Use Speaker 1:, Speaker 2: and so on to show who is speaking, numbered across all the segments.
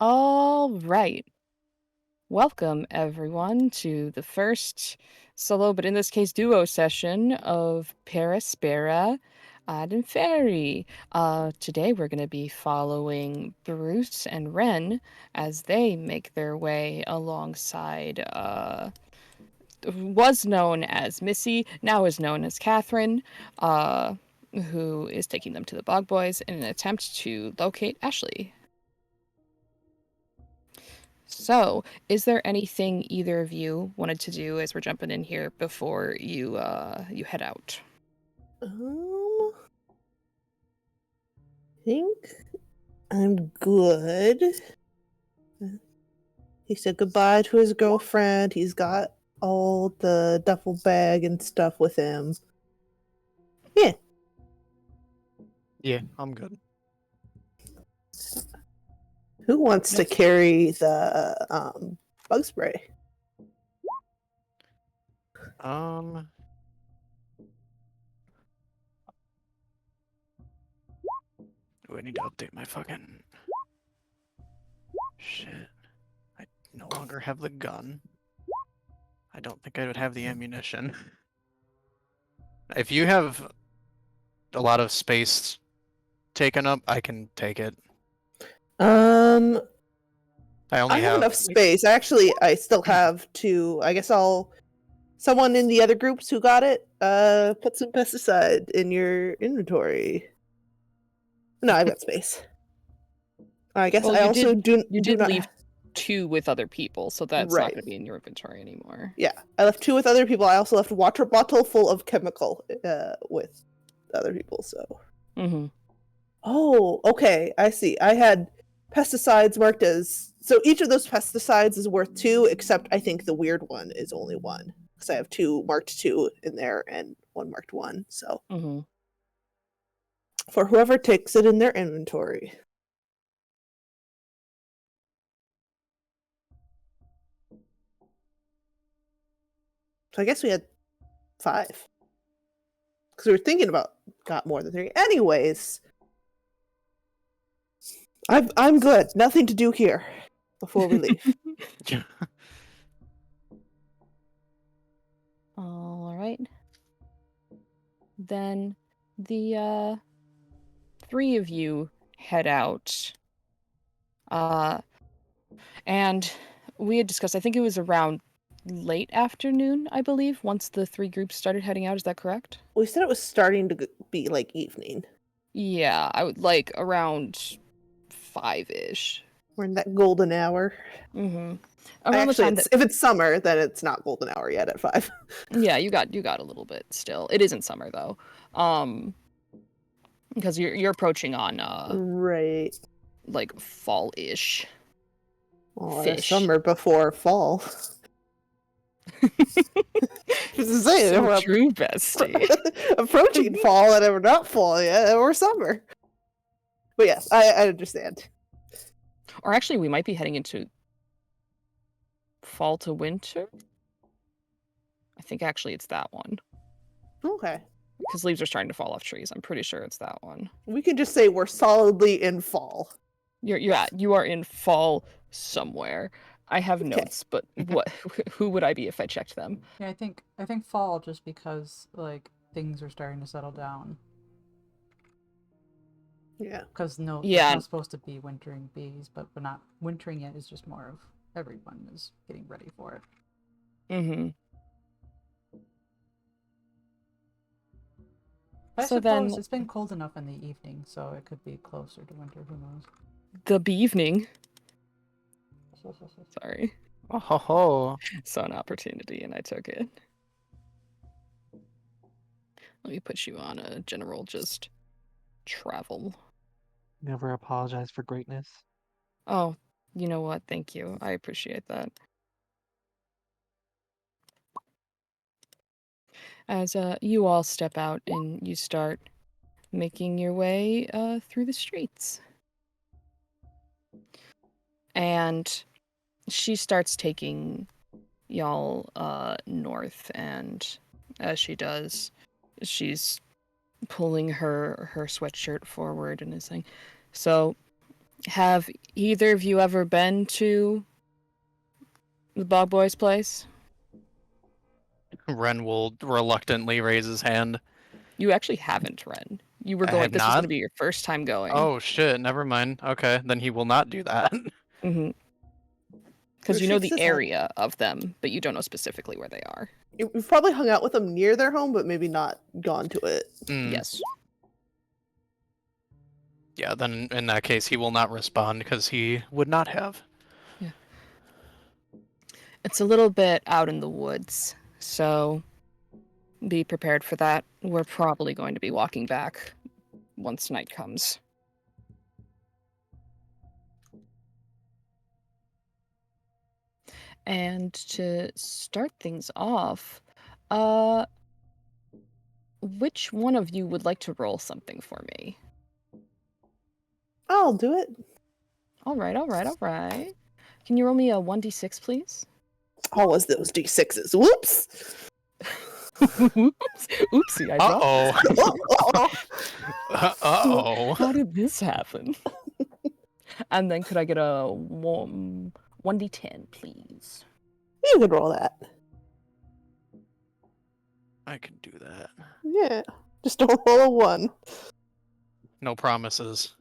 Speaker 1: All right. Welcome, everyone, to the first solo, but in this case, duo session of Aspera and Inferi. Today, we're going to be following Bruce and Ren as they make their way alongside was known as Missy, now is known as Catherine, uh, who is taking them to the Bog Boys in an attempt to locate Ashley. So, is there anything either of you wanted to do as we're jumping in here before you head out?
Speaker 2: I think I'm good. He said goodbye to his girlfriend. He's got all the duffel bag and stuff with him. Yeah.
Speaker 3: Yeah, I'm good.
Speaker 2: Who wants to carry the bug spray?
Speaker 3: Do I need to update my fucking shit? I no longer have the gun. I don't think I would have the ammunition. If you have a lot of space taken up, I can take it.
Speaker 2: I
Speaker 3: I
Speaker 2: have enough space. I still have two. I guess someone in the other groups who got it, put some pesticide in your inventory. No, I've got space. I guess
Speaker 1: Well,
Speaker 2: I also do not
Speaker 1: leave two with other people, so that's not
Speaker 2: Right.
Speaker 1: going to be in your inventory anymore.
Speaker 2: Yeah, I left two with other people. I also left a water bottle full of chemical with other people. So.
Speaker 1: Mm-hmm.
Speaker 2: Oh, okay. I see. I had pesticides marked as each of those pesticides is worth 2, except I think the weird one is only 1 because I have 2 marked 2 in there and 1 marked 1. So for whoever takes it in their inventory. So I guess we had 5 because we were thinking about got more than 3. Anyways, I'm good. Nothing to do here before we leave.
Speaker 1: All right. Then the 3 of you head out. And we had discussed, I think it was around late afternoon, I believe, once the 3 groups started heading out. Is that correct?
Speaker 2: We said it was starting to be like evening.
Speaker 1: Yeah, I would like around 5-ish.
Speaker 2: We're in that golden hour.
Speaker 1: Mm-hmm.
Speaker 2: Actually, if it's summer, then it's not golden hour yet at 5.
Speaker 1: Yeah, you got a little bit still. It isn't summer though, because you're approaching on
Speaker 2: right,
Speaker 1: like fall-ish.
Speaker 2: Well, summer before fall.
Speaker 1: So true, bestie.
Speaker 2: Approaching fall and we're not fall yet, or summer. But yes, I understand.
Speaker 1: Or actually, we might be heading into fall to winter. I think actually it's that one.
Speaker 2: Okay.
Speaker 1: Because leaves are starting to fall off trees. I'm pretty sure it's that one.
Speaker 2: We can just say we're solidly in fall.
Speaker 1: You are in fall somewhere. I have notes, but who would I be if I checked them?
Speaker 4: Yeah, I think fall just because like things are starting to settle down.
Speaker 2: Yeah.
Speaker 4: Because it's not supposed to be wintering bees, but we're not wintering yet. It's just more of everyone is getting ready for it.
Speaker 1: Mm-hmm.
Speaker 4: I suppose it's been cold enough in the evening, so it could be closer to winter. Who knows?
Speaker 1: The evening. Sorry.
Speaker 3: Oh.
Speaker 1: Saw an opportunity and I took it. Let me put you on a general just travel.
Speaker 5: Never apologize for greatness.
Speaker 1: Oh, you know what? Thank you. I appreciate that. As you all step out and you start making your way through the streets. And she starts taking y'all north, and as she does, she's pulling her sweatshirt forward and is saying, so Have either of you ever been to the Bog Boy's place?
Speaker 3: Ren will reluctantly raise his hand.
Speaker 1: You actually haven't, Ren. You were
Speaker 3: I
Speaker 1: going.
Speaker 3: have
Speaker 1: This was going
Speaker 3: not?
Speaker 1: to be your first time going.
Speaker 3: Oh shit, never mind. Okay, then he will not do that.
Speaker 1: Mm-hmm. Because
Speaker 2: Bruce
Speaker 1: you know
Speaker 2: shakes
Speaker 1: the
Speaker 2: his head.
Speaker 1: area of them, but you don't know specifically where they are.
Speaker 2: We've probably hung out with them near their home, but maybe not gone to it.
Speaker 1: Yes.
Speaker 3: Yeah, then in that case, he will not respond because he would not have.
Speaker 1: It's a little bit out in the woods, so be prepared for that. We're probably going to be walking back once night comes. And to start things off, which one of you would like to roll something for me?
Speaker 2: I'll do it.
Speaker 1: All right. Can you roll me a 1d6, please?
Speaker 2: All was those D6s. Whoops!
Speaker 1: Oops. Oopsie, I dropped it.
Speaker 3: Uh-oh. Uh-oh.
Speaker 1: How did this happen? And then could I get a 1d10, please?
Speaker 2: You can roll that.
Speaker 3: I can do that.
Speaker 2: Yeah. Just don't roll a 1.
Speaker 3: No promises.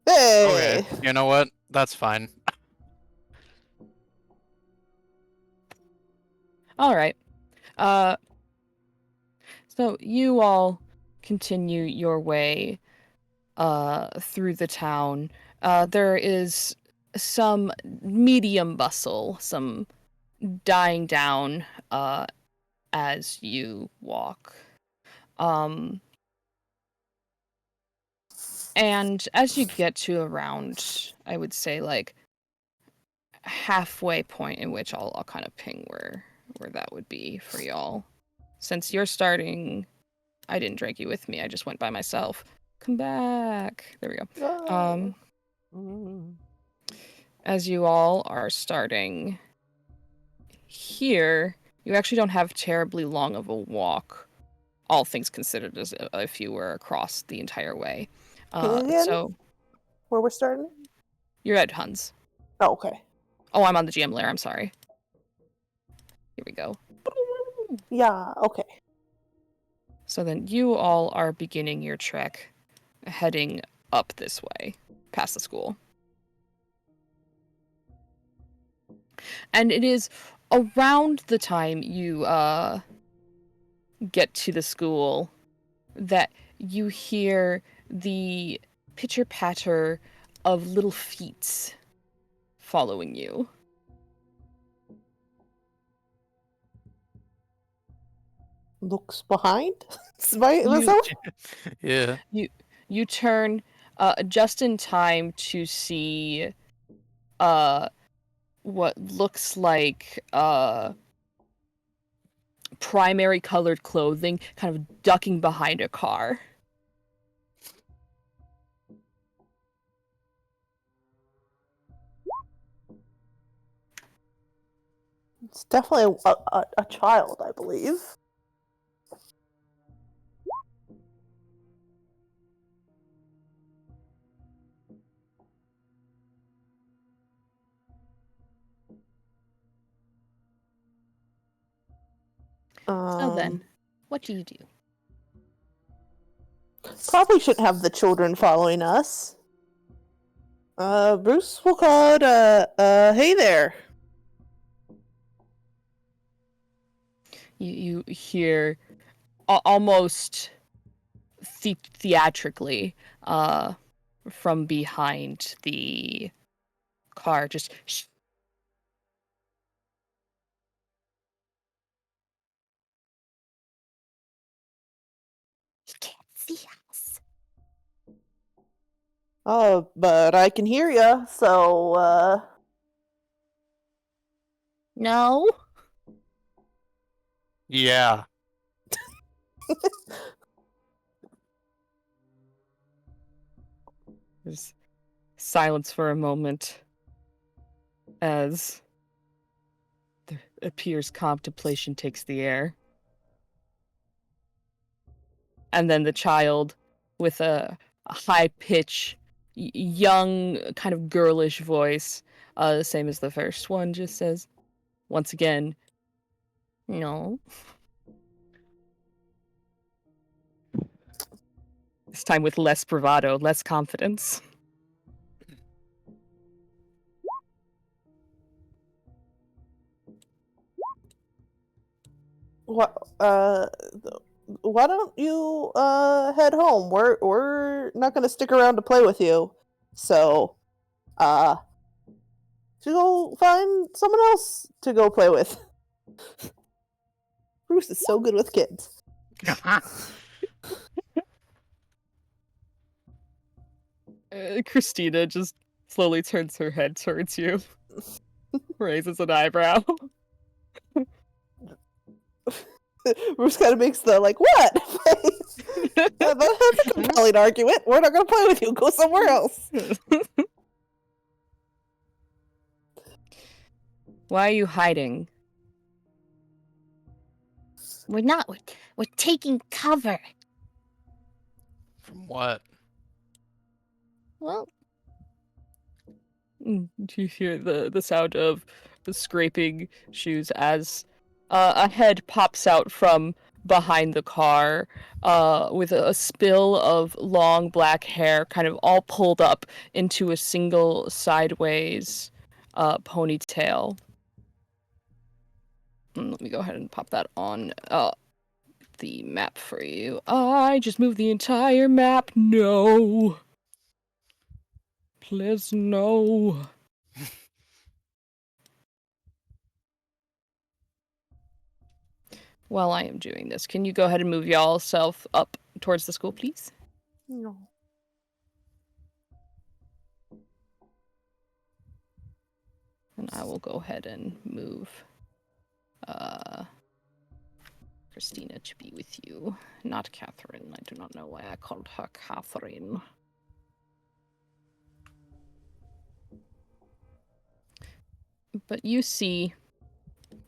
Speaker 2: Hey!
Speaker 3: Okay, you know what? That's fine.
Speaker 1: All right. So you all continue your way through the town. There is some medium bustle, some dying down as you walk. And as you get to around, I would say like halfway point in which I'll kind of ping where that would be for y'all. Since you're starting, I didn't drag you with me. I just went by myself. Come back. There we go. As you all are starting here, you actually don't have terribly long of a walk, all things considered, as if you were across the entire way.
Speaker 2: Again?
Speaker 1: So
Speaker 2: Where we're starting?
Speaker 1: you're at Huns.
Speaker 2: Oh, okay.
Speaker 1: Oh, I'm on the GM layer. I'm sorry. Here we go.
Speaker 2: Yeah, okay.
Speaker 1: So then you all are beginning your trek, heading up this way, past the school. And it is around the time you get to the school that you hear the pitter-patter of little feet following you.
Speaker 2: Looks behind? Was that
Speaker 3: Yeah.
Speaker 1: You turn just in time to see what looks like primary colored clothing kind of ducking behind a car.
Speaker 2: It's definitely a child, I believe.
Speaker 1: So then, what do you do?
Speaker 2: Probably shouldn't have the children following us. Bruce will call it hey there.
Speaker 1: You hear almost theatrically from behind the car, just he can't see us.
Speaker 2: Oh, but I can hear you, so,
Speaker 1: No.
Speaker 3: Yeah.
Speaker 1: There's silence for a moment as there appears contemplation takes the air. And then the child, with a high pitch young, kind of girlish voice, same as the first one, just says, once again, no. This time with less bravado, less confidence.
Speaker 2: What? Why don't you head home? We're not gonna stick around to play with you. So, to go find someone else to go play with. Bruce is so good with kids.
Speaker 1: Christina just slowly turns her head towards you, raises an eyebrow.
Speaker 2: Bruce kind of makes the like, what? face. That's a compelling argument. We're not gonna play with you. Go somewhere else.
Speaker 1: Why are you hiding?
Speaker 6: We're not. We're taking cover.
Speaker 3: From what?
Speaker 6: Well,
Speaker 1: Do you hear the sound of the scraping shoes as a head pops out from behind the car with a spill of long black hair kind of all pulled up into a single sideways ponytail. Let me go ahead and pop that on the map for you. I just moved the entire map. No. Please, no. While I am doing this, can you go ahead and move y'all self up towards the school, please?
Speaker 2: No.
Speaker 1: And I will go ahead and move Christina to be with you, not Catherine. I do not know why I called her Catherine. But you see,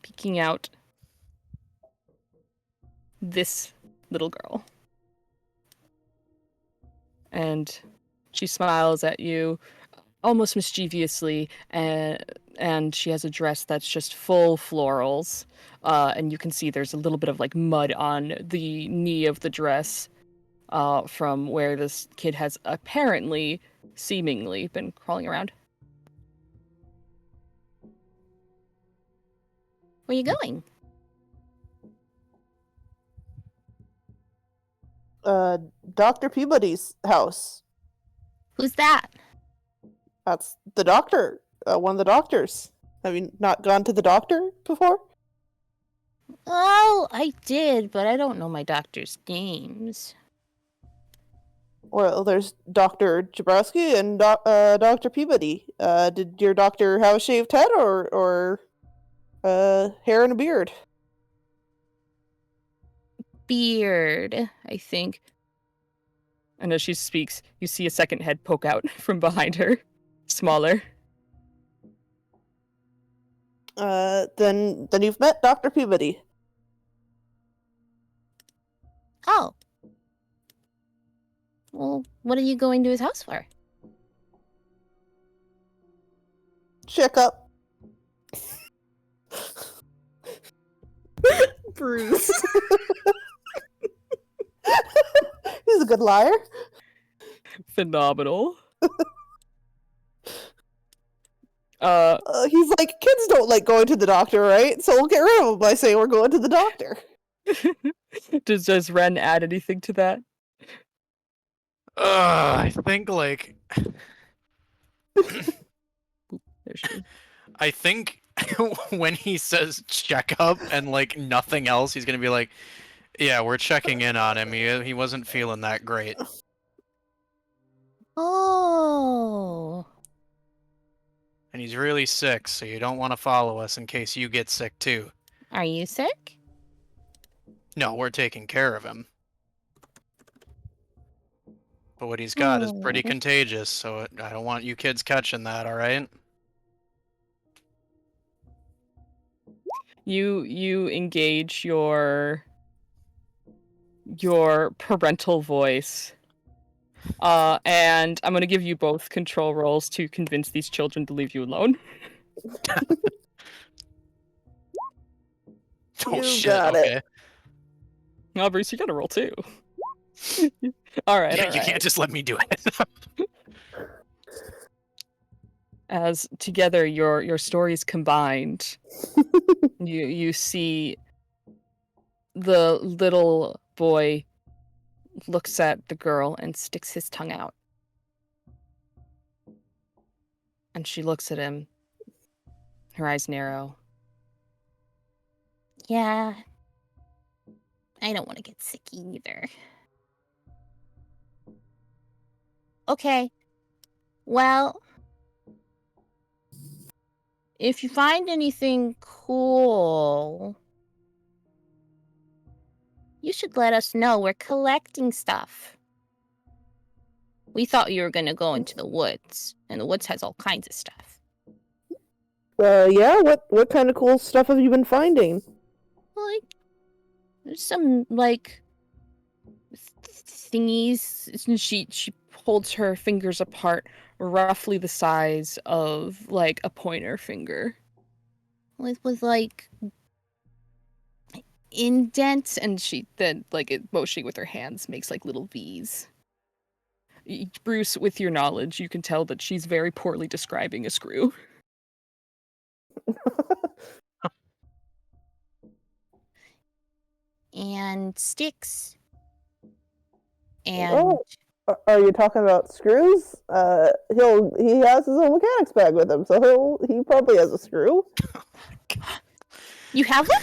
Speaker 1: peeking out, this little girl. And she smiles at you almost mischievously, and she has a dress that's just full florals. And you can see there's a little bit of like mud on the knee of the dress from where this kid has apparently, seemingly, been crawling around.
Speaker 6: where you going?
Speaker 2: Dr. Peabody's house.
Speaker 6: Who's that?
Speaker 2: That's the doctor. One of the doctors. Have you not gone to the doctor before?
Speaker 6: Oh, I did, but I don't know my doctor's names.
Speaker 2: Well, there's Dr. Jabrowski and Dr. Peabody. Did your doctor have a shaved head or hair and a beard?
Speaker 6: Beard.
Speaker 1: I think. And as she speaks, you see a second head poke out from behind her. Smaller.
Speaker 2: Then you've met Dr. Peabody.
Speaker 6: Oh. Well, what are you going to his house for?
Speaker 2: Check up. Bruce. He's a good liar.
Speaker 1: Phenomenal.
Speaker 2: He's like, kids don't like going to the doctor, right? So we'll get rid of him by saying we're going to the doctor.
Speaker 1: Does Ren add anything to that?
Speaker 3: I think like
Speaker 1: There she is.
Speaker 3: I think when he says check up and like nothing else, he's gonna be like, yeah, we're checking in on him. He wasn't feeling that great.
Speaker 6: Oh.
Speaker 3: And he's really sick, so you don't want to follow us in case you get sick too.
Speaker 6: Are you sick?
Speaker 3: No, we're taking care of him. But what he's got is pretty contagious, so I don't want you kids catching that, alright?
Speaker 1: You engage your parental voice And I'm going to give you both control rolls to convince these children to leave you alone.
Speaker 3: Oh
Speaker 2: You
Speaker 3: shit,
Speaker 2: got it.
Speaker 3: okay.
Speaker 1: Oh, Bruce, you got to roll too. All right,
Speaker 3: You,
Speaker 1: all
Speaker 3: you
Speaker 1: right.
Speaker 3: can't just let me do it.
Speaker 1: As together your stories combined, you see the little boy looks at the girl and sticks his tongue out. And she looks at him, her eyes narrow.
Speaker 6: Yeah. I don't want to get sick either. Okay. Well, if you find anything cool, you should let us know. We're collecting stuff. We thought you were going to go into the woods, and the woods has all kinds of stuff.
Speaker 2: Yeah. What kind of cool stuff have you been finding?
Speaker 6: Like, there's some, like, thingies. And she holds her fingers apart, roughly the size of, like, a pointer finger. With like, indents, and she then, like, motioning with her hands, makes, like, little V's. Bruce, with your knowledge, you can tell that she's very poorly describing a screw. And sticks. And
Speaker 2: Oh, are you talking about screws? He has his own mechanics bag with him, so he probably has a screw.
Speaker 6: you have one?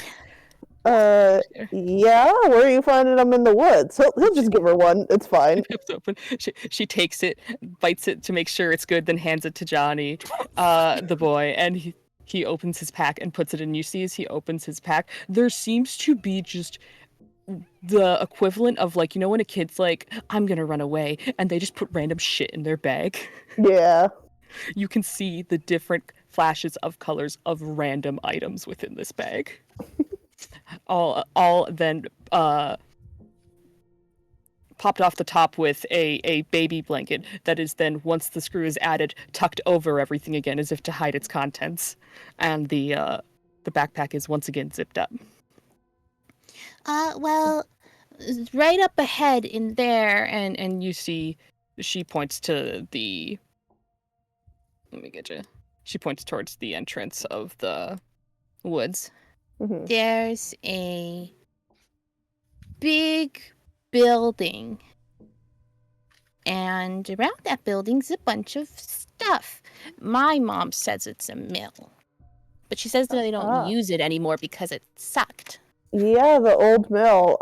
Speaker 2: Yeah. Where are you finding them in the woods? He'll just give her one. It's fine.
Speaker 1: It's open. She takes it, bites it to make sure it's good, then hands it to Johnny, the boy, and he opens his pack and puts it in. You see as he opens his pack, there seems to be just the equivalent of, like, you know when a kid's like, I'm gonna run away, and they just put random shit in their bag.
Speaker 2: Yeah.
Speaker 1: You can see the different flashes of colors of random items within this bag. all then popped off the top with a baby blanket that is then, once the screw is added, tucked over everything again as if to hide its contents, and the backpack is once again zipped up.
Speaker 6: Well, right up ahead in there,
Speaker 1: And you see, she points to the. Let me get you. She points towards the entrance of the woods.
Speaker 2: Mm-hmm.
Speaker 6: there's a big building. And around that building's a bunch of stuff. My mom says it's a mill. But she says that they don't use it anymore because it sucked.
Speaker 2: Yeah, the old mill.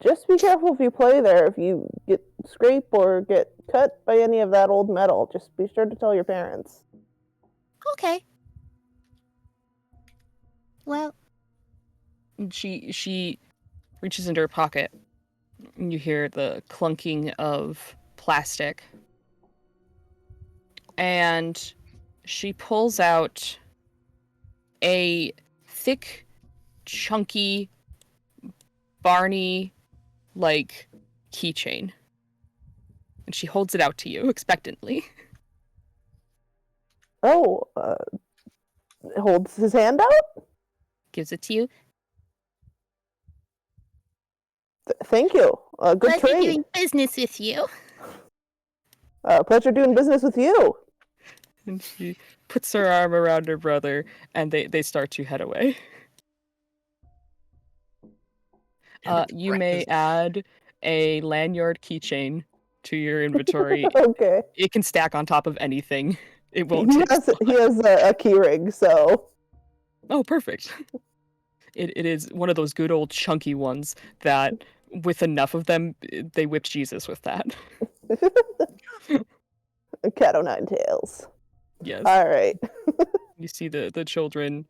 Speaker 2: Just be careful if you play there. If you get scraped or get cut by any of that old metal, just be sure to tell your parents.
Speaker 6: Okay. Well,
Speaker 1: And she reaches into her pocket, and you hear the clunking of plastic. And she pulls out a thick, chunky, Barney like keychain. And she holds it out to you expectantly.
Speaker 2: Oh, holds his hand out?
Speaker 6: gives it to you.
Speaker 2: Thank you. Good
Speaker 6: Pleasure
Speaker 2: trade.
Speaker 6: doing business with you.
Speaker 2: Pleasure doing business with you.
Speaker 1: And she puts her arm around her brother, and they start to head away. You may add a lanyard keychain to your inventory.
Speaker 2: Okay.
Speaker 1: It can stack on top of anything. It won't
Speaker 2: He
Speaker 1: take
Speaker 2: has a key ring, so.
Speaker 1: Oh, perfect. It is one of those good old chunky ones that, with enough of them, they whip Jesus with that.
Speaker 2: Cat o' nine tails.
Speaker 1: Yes.
Speaker 2: All right.
Speaker 1: You see the children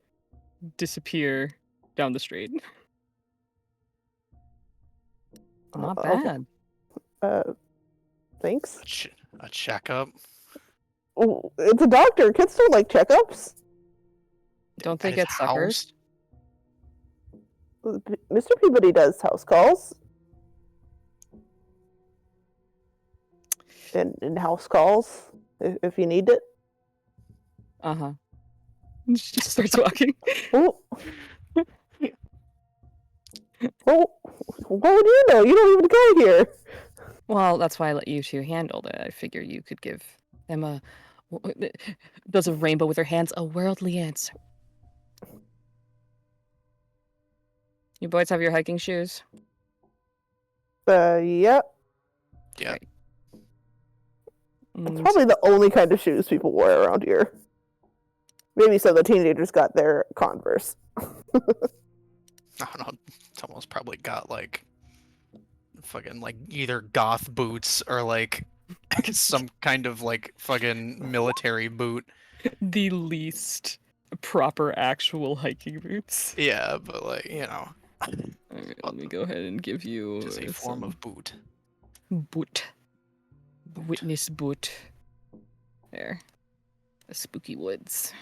Speaker 1: disappear down the street. Not bad.
Speaker 2: Thanks.
Speaker 3: A checkup.
Speaker 2: Oh, it's a doctor. Kids don't like checkups.
Speaker 1: Don't they
Speaker 3: At his
Speaker 1: get suckers?
Speaker 2: Mr. Peabody does house calls. in house calls if you need it.
Speaker 6: Uh-huh. She just starts walking.
Speaker 2: Oh, well, what do you know? You don't even go here.
Speaker 6: Well, that's why I let you two handle it. I figure you could give them a... Does a rainbow with her hands a worldly answer? You boys have your hiking shoes?
Speaker 2: Yeah.
Speaker 3: Yeah.
Speaker 6: Right.
Speaker 2: It's
Speaker 6: Mm,
Speaker 2: probably the only kind of shoes people wear around here. Maybe some of the teenagers got their Converse.
Speaker 3: I don't know. Someone's probably got like fucking like either goth boots or like some kind of like fucking military boot.
Speaker 6: the least proper actual hiking boots.
Speaker 3: Yeah, but like,
Speaker 6: Alright, let me go ahead and give you
Speaker 3: just a form
Speaker 6: some
Speaker 3: of boot.
Speaker 6: boot. Witness boot. There. The spooky woods.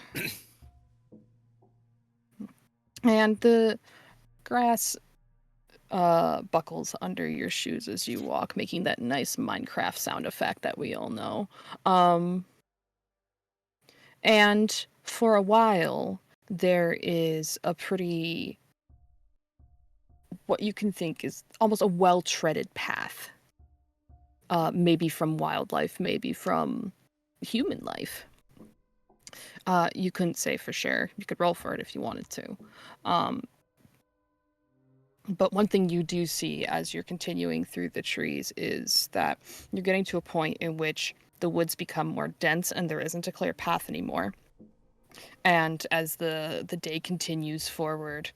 Speaker 6: And the grass buckles under your shoes as you walk, making that nice Minecraft sound effect that we all know. And for a while, there is a pretty, what you can think is almost a well-treaded path. Maybe from wildlife, maybe from human life. You couldn't say for sure. You could roll for it if you wanted to. But one thing you do see as you're continuing through the trees is that you're getting to a point in which the woods become more dense and there isn't a clear path anymore. And as the day continues forward,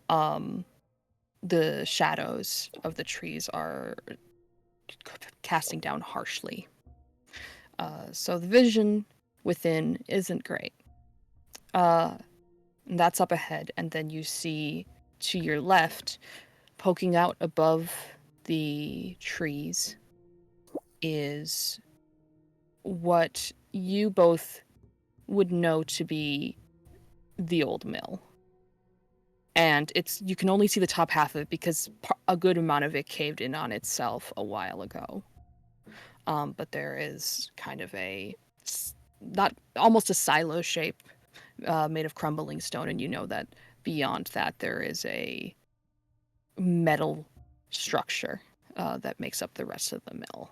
Speaker 6: the shadows of the trees are casting down harshly. So the vision within isn't great. And that's up ahead, and then you see to your left, poking out above the trees, is what you both would know to be the old mill. And you can only see the top half of it because a good amount of it caved in on itself a while ago. But there is kind of not almost a silo shape made of crumbling stone, and you know that beyond that there is a metal structure that makes up the rest of the mill.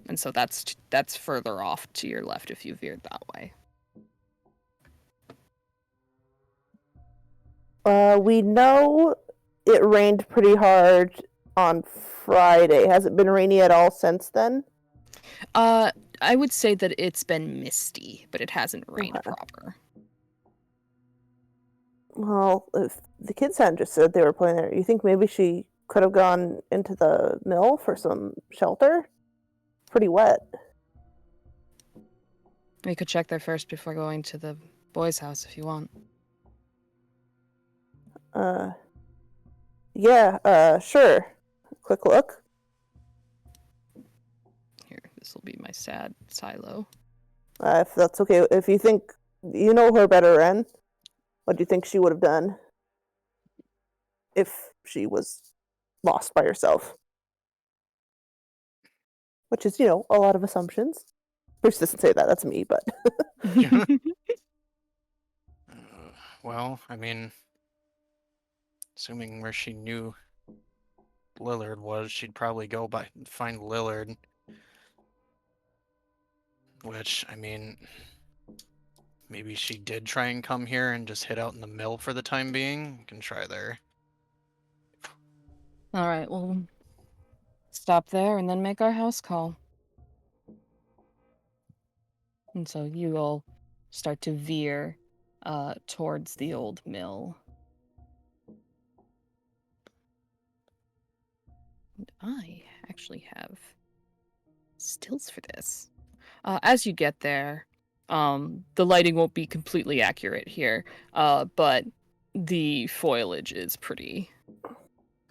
Speaker 6: And so that's further off to your left if you veered that way.
Speaker 2: We know it rained pretty hard on Friday. Has it been rainy at all since then?
Speaker 6: I would say that it's been misty, but it hasn't rained
Speaker 2: Okay.
Speaker 6: proper.
Speaker 2: Well, if the kids hadn't just said they were playing there, you think maybe she could have gone into the mill for some shelter? Pretty wet.
Speaker 6: We could check there first before going to the boys' house if you want.
Speaker 2: Yeah, sure. Quick look.
Speaker 6: Here, this will be my sad silo.
Speaker 2: If that's okay. If you think you know her better, Ren, what do you think she would have done if she was lost by herself? Which is, a lot of assumptions. Bruce doesn't say that. That's me, but
Speaker 3: Well, I mean, assuming where she knew Lillard was, she'd probably go by find Lillard. Which, I mean, maybe she did try and come here and just hid out in the mill for the time being. You can try there.
Speaker 6: All right, well, stop there and then make our house call. And so you all start to veer towards the old mill. And I actually have stills for this. As you get there, the lighting won't be completely accurate here, but the foliage is pretty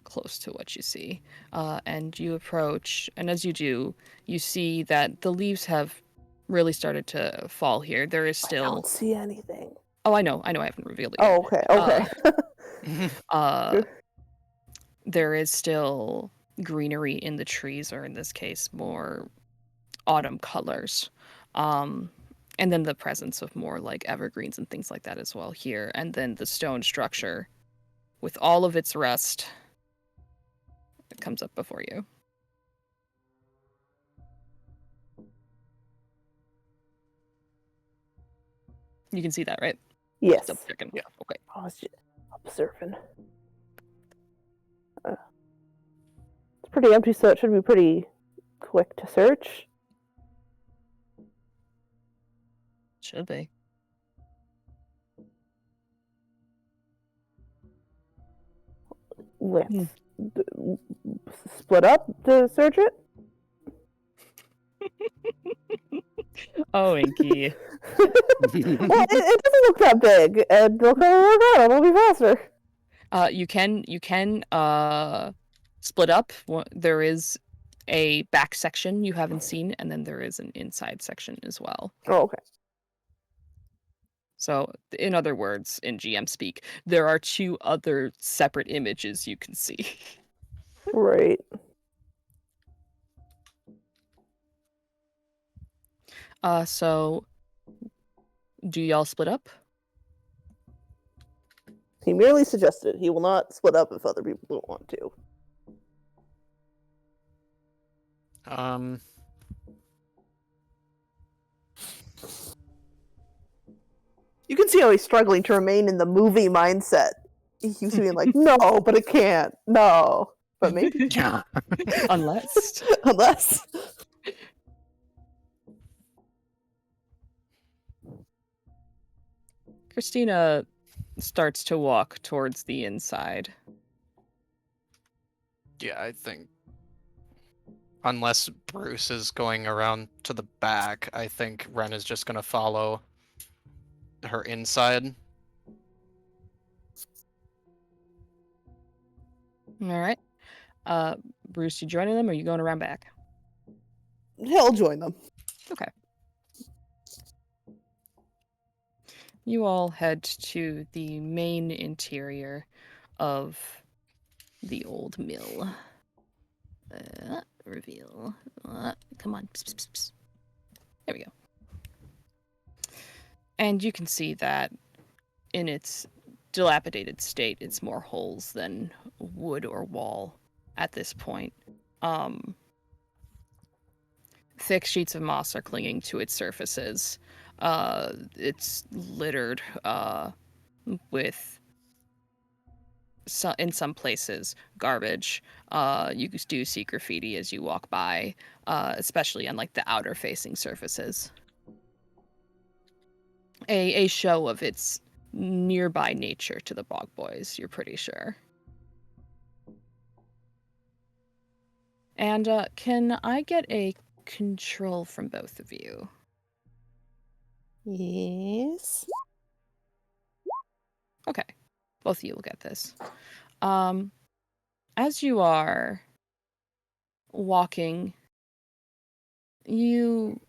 Speaker 6: close to what you see. And you approach, and as you do, you see that the leaves have really started to fall here. There is
Speaker 2: I
Speaker 6: still...
Speaker 2: don't see anything.
Speaker 6: Oh, I know, I haven't revealed it yet.
Speaker 2: Oh, okay.
Speaker 6: There is still greenery in the trees, or in this case, more autumn colors. And then the presence of more like evergreens and things like that as well here. And then the stone structure with all of its rust that comes up before you. You can see that, right?
Speaker 2: Yes.
Speaker 6: Double checking.
Speaker 3: Yeah.
Speaker 6: Okay.
Speaker 2: I was just observing. It's pretty empty, so it should be pretty quick to search.
Speaker 6: Should be.
Speaker 2: Let's split up to search it.
Speaker 6: Oh, Inky.
Speaker 2: Well, it doesn't look that big, and look how it'll be faster.
Speaker 6: You can split up. There is a back section you haven't seen, and then there is an inside section as well.
Speaker 2: Oh, okay.
Speaker 6: So, in other words, in GM speak, there are 2 other separate images you can see.
Speaker 2: Right.
Speaker 6: So do y'all split up?
Speaker 2: He merely suggested he will not split up if other people don't want to. You can see how he's struggling to remain in the movie mindset. He keeps being like, no, but it can't. No. But maybe.
Speaker 3: Yeah.
Speaker 6: Unless.
Speaker 2: Unless.
Speaker 6: Christina starts to walk towards the inside.
Speaker 3: Yeah, I think unless Bruce is going around to the back, I think Ren is just gonna follow her inside.
Speaker 6: All right. Bruce, you joining them or are you going around back?
Speaker 2: He'll join them.
Speaker 6: Okay. You all head to the main interior of the old mill. Reveal. Come on. Psst, psst, psst. There we go. And you can see that in its dilapidated state, it's more holes than wood or wall at this point. Thick sheets of moss are clinging to its surfaces. It's littered with, in some places, garbage. You do see graffiti as you walk by, especially on like the outer facing surfaces. A show of its nearby nature to the Bog Boys, you're pretty sure. And can I get a control from both of you?
Speaker 2: Yes.
Speaker 6: Okay. Both of you will get this. As you are walking, you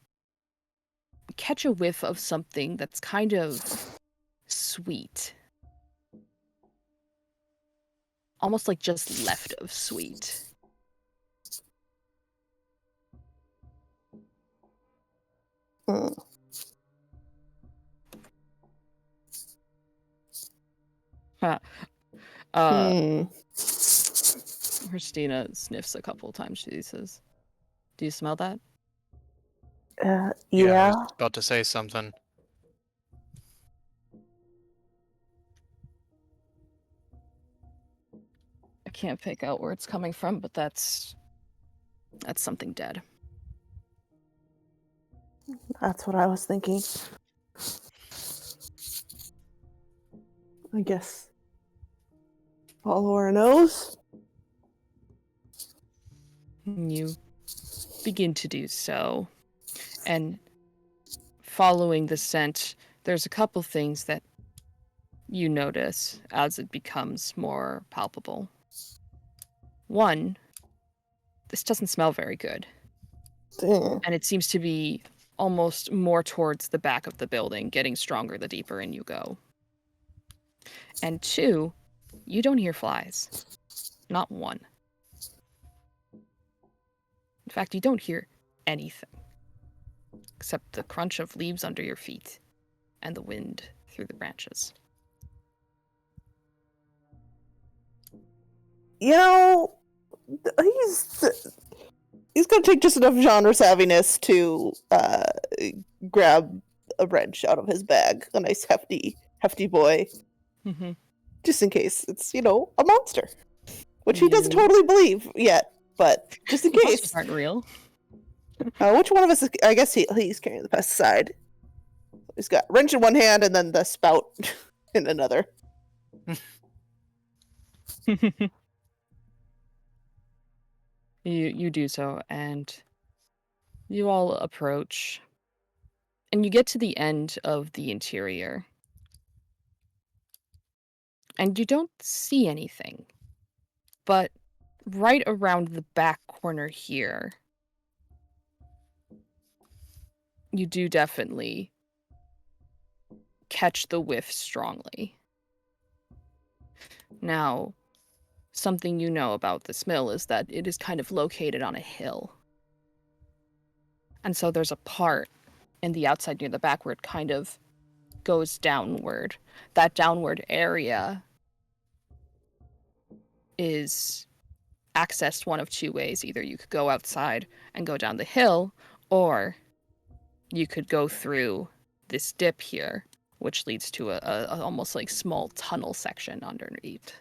Speaker 6: catch a whiff of something that's kind of sweet. Almost like just left of sweet.
Speaker 2: Mm.
Speaker 6: Christina sniffs a couple times. She says, "Do you smell that?"
Speaker 3: I
Speaker 2: Yeah.
Speaker 3: was about to say something.
Speaker 6: I can't pick out where it's coming from, but that's something dead.
Speaker 2: That's what I was thinking. I guess. Follow our nose.
Speaker 6: You begin to do so, and following the scent, there's a couple things that you notice as it becomes more palpable. One, this doesn't smell very good,
Speaker 2: Damn.
Speaker 6: and it seems to be almost more towards the back of the building, getting stronger the deeper in you go. And 2, you don't hear flies. Not one. In fact, you don't hear anything. except the crunch of leaves under your feet and the wind through the branches.
Speaker 2: You know, he's gonna take just enough genre savviness to grab a wrench out of his bag, a nice hefty boy,
Speaker 6: Mm-hmm.
Speaker 2: just in case it's a monster, which he doesn't
Speaker 6: You-
Speaker 2: totally believe yet, but just in
Speaker 6: Monsters
Speaker 2: case.
Speaker 6: aren't real.
Speaker 2: Which one of us? I guess he's carrying the pesticide. He's got wrench in one hand and then the spout in another.
Speaker 6: You do so, and you all approach, and you get to the end of the interior, and you don't see anything. But right around the back corner here, you do definitely catch the whiff strongly. Now, something you know about this mill is that it is kind of located on a hill. And so there's a part in the outside near the back where it kind of goes downward. That downward area is accessed one of two ways. Either you could go outside and go down the hill, or you could go through this dip here, which leads to a almost like small tunnel section underneath.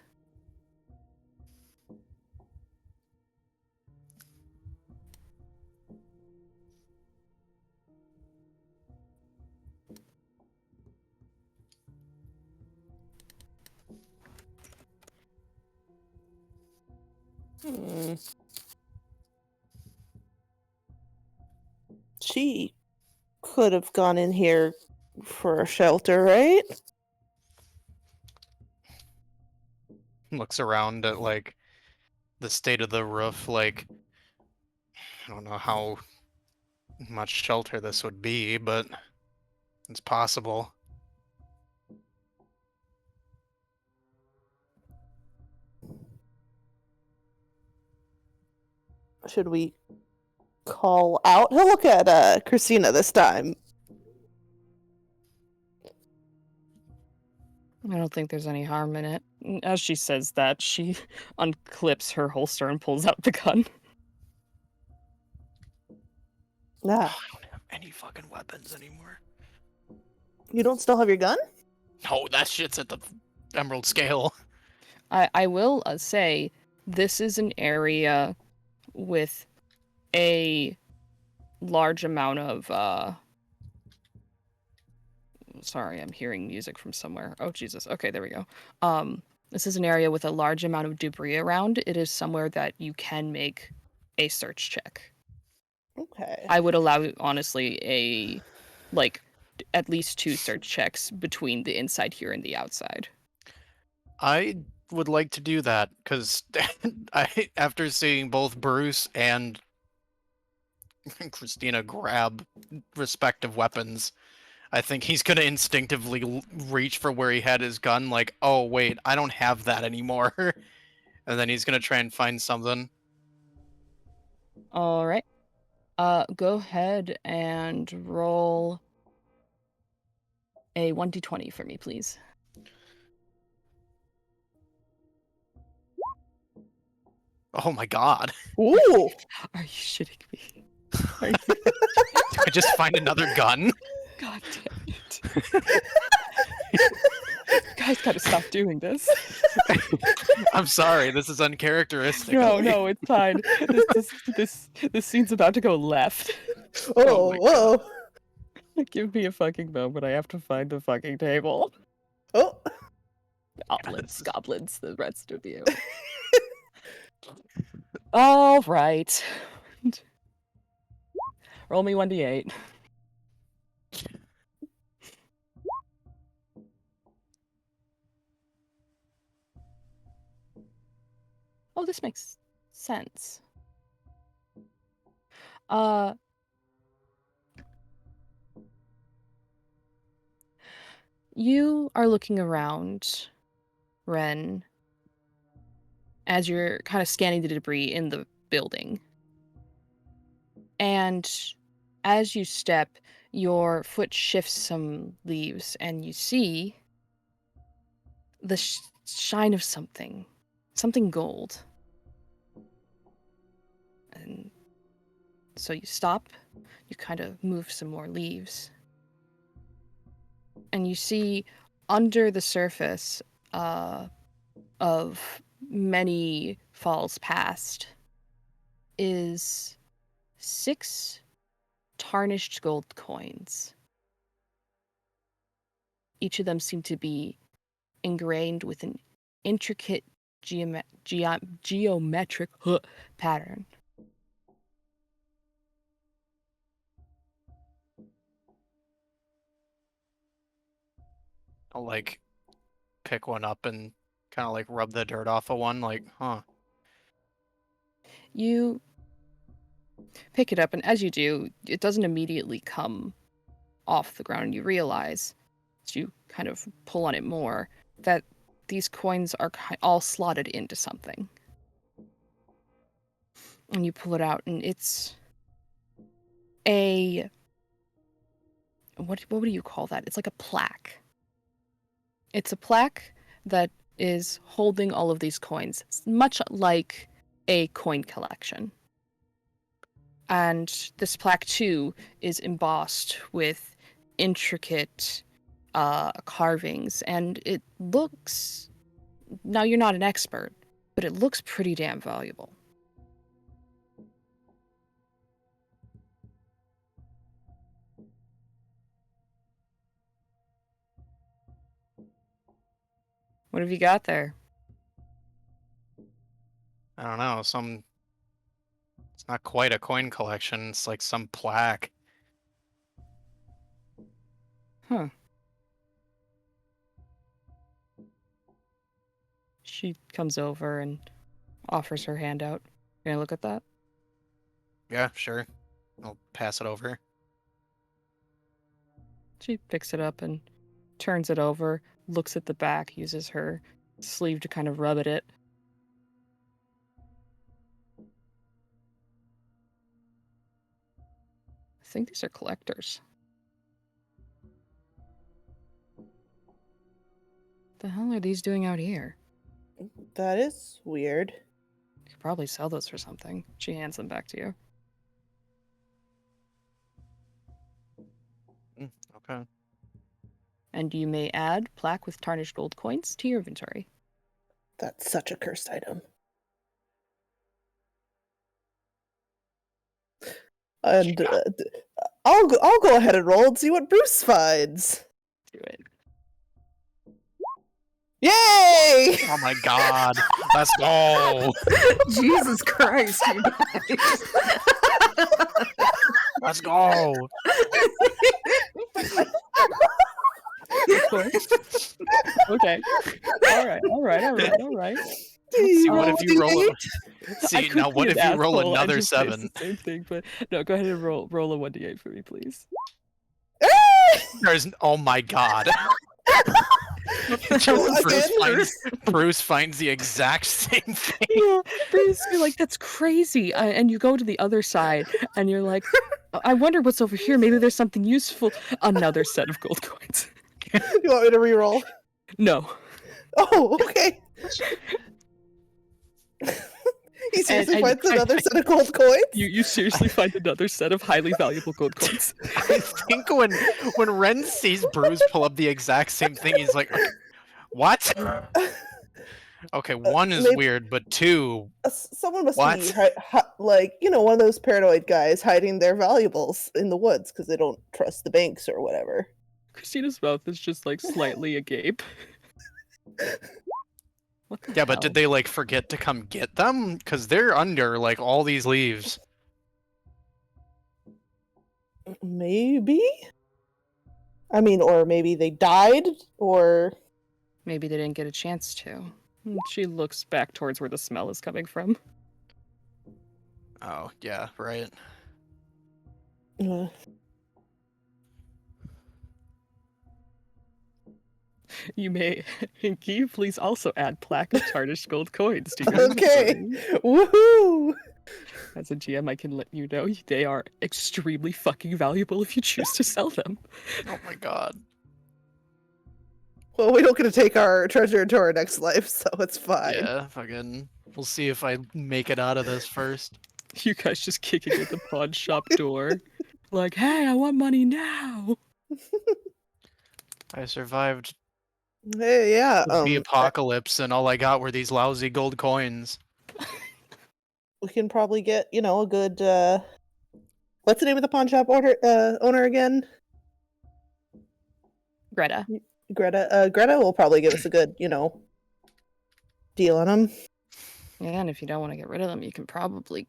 Speaker 2: She could have gone in here for a shelter, right?
Speaker 3: Looks around at like the state of the roof, like I don't know how much shelter this would be, but it's possible.
Speaker 2: Should we call out? He'll look at Christina this time.
Speaker 6: I don't think there's any harm in it. As she says that, she unclips her holster and pulls out the gun.
Speaker 2: Nah,
Speaker 3: I don't have any fucking weapons anymore.
Speaker 2: you don't still have your gun?
Speaker 3: No, that shit's at the emerald scale.
Speaker 6: I will say this is an area with a large amount of sorry, I'm hearing music from somewhere. Oh Jesus. Okay, there we go. This is an area with a large amount of debris around. It is somewhere that you can make a search check.
Speaker 2: Okay.
Speaker 6: I would allow honestly at least 2 search checks between the inside here and the outside.
Speaker 3: I would like to do that because after seeing both Bruce and Christina grab respective weapons, I think he's gonna instinctively reach for where he had his gun, like, oh wait, I don't have that anymore, and then he's gonna try and find something.
Speaker 6: All right. Go ahead and roll a 1d20 for me, please.
Speaker 3: Oh my god!
Speaker 2: Ooh.
Speaker 6: Are you shitting me?
Speaker 3: Did I just find another gun?
Speaker 6: God damn it. You guys gotta stop doing this.
Speaker 3: I'm sorry, this is uncharacteristic.
Speaker 6: No, it's fine. This scene's about to go left.
Speaker 3: Oh my
Speaker 2: Oh, whoa.
Speaker 6: Give me a fucking moment. I have to find the fucking table.
Speaker 2: Oh.
Speaker 6: Goblins, the rest of you. All right. Roll me 1d8. Oh, this makes sense. You are looking around, Ren, as you're kind of scanning the debris in the building. And as you step, your foot shifts some leaves, and you see the shine of something gold. And so you stop, you kind of move some more leaves, and you see under the surface of many falls past is 6 tarnished gold coins. Each of them seem to be ingrained with an intricate geometric pattern.
Speaker 3: I'll like pick one up and kind of like rub the dirt off of one, like, huh.
Speaker 6: You pick it up, and as you do, it doesn't immediately come off the ground. You realize, as you kind of pull on it more, that these coins are all slotted into something. And you pull it out, and it's a... What do you call that? It's like a plaque. It's a plaque that is holding all of these coins, much like a coin collection. And this plaque, too, is embossed with intricate carvings, and it looks... Now, you're not an expert, but it looks pretty damn valuable. What have you got there?
Speaker 3: I don't know, it's not quite a coin collection, it's like some plaque.
Speaker 6: Huh. She comes over and offers her hand out. Can I look at that?
Speaker 3: Yeah, sure. I'll pass it over.
Speaker 6: She picks it up and turns it over, looks at the back, uses her sleeve to kind of rub at it. I think these are collectors. The hell are these doing out here?
Speaker 2: That is weird.
Speaker 6: You could probably sell those for something. She hands them back to you.
Speaker 3: Okay.
Speaker 6: And you may add plaque with tarnished gold coins to your inventory.
Speaker 2: That's such a cursed item. And I'll go ahead and roll and see what Bruce finds.
Speaker 6: Do it.
Speaker 2: Yay!
Speaker 3: Oh my god. Let's go.
Speaker 4: Jesus Christ, you guys.
Speaker 3: Let's go.
Speaker 6: Of course. Okay. All right.
Speaker 3: See, what if you roll a...
Speaker 6: I
Speaker 3: See,
Speaker 6: could
Speaker 3: now
Speaker 6: be
Speaker 3: what
Speaker 6: an
Speaker 3: if you roll
Speaker 6: asshole and
Speaker 3: another
Speaker 6: just say it's
Speaker 3: 7?
Speaker 6: the same thing, but no, go ahead and roll a 1d8 for me, please.
Speaker 3: There's... Oh my god.
Speaker 2: Again?
Speaker 3: Bruce finds the exact same thing.
Speaker 6: Yeah, Bruce, you're like, that's crazy. And you go to the other side, and you're like, I wonder what's over here. Maybe there's something useful. Another set of gold coins.
Speaker 2: You want me to reroll?
Speaker 6: No.
Speaker 2: Oh, okay. He seriously finds another set of gold coins?
Speaker 6: You seriously find another set of highly valuable gold coins.
Speaker 3: I think when Ren sees Bruce pull up the exact same thing, he's like, what? Okay, 1 is
Speaker 2: Maybe-
Speaker 3: weird, but 2...
Speaker 2: Someone must
Speaker 3: What?
Speaker 2: be like, one of those paranoid guys hiding their valuables in the woods because they don't trust the banks or whatever.
Speaker 6: Christina's mouth is just like slightly agape. What the
Speaker 3: Yeah, but
Speaker 6: hell?
Speaker 3: did they like forget to come get them? Because they're under like all these leaves.
Speaker 2: Maybe? I mean, or maybe they died, or...
Speaker 6: Maybe they didn't get a chance to. She looks back towards where the smell is coming from.
Speaker 3: Oh, yeah, right.
Speaker 6: You may, can you please also add plaque of tarnished gold coins to your
Speaker 2: Okay.
Speaker 6: inventory?
Speaker 2: Woohoo!
Speaker 6: As a GM, I can let you know they are extremely fucking valuable if you choose to sell them.
Speaker 3: Oh my god.
Speaker 2: Well, we don't get to take our treasure into our next life, so it's fine.
Speaker 3: Yeah, fucking. We'll see if I make it out of this first.
Speaker 6: You guys just kicking at the pawn shop door. Like, hey, I want money now.
Speaker 3: I survived
Speaker 2: Hey, yeah.
Speaker 3: the apocalypse, and all I got were these lousy gold coins.
Speaker 2: We can probably get, a good. What's the name of the pawn shop owner again?
Speaker 6: Greta.
Speaker 2: Greta. Greta will probably give us a good, deal on them.
Speaker 6: Yeah, and if you don't want to get rid of them, you can probably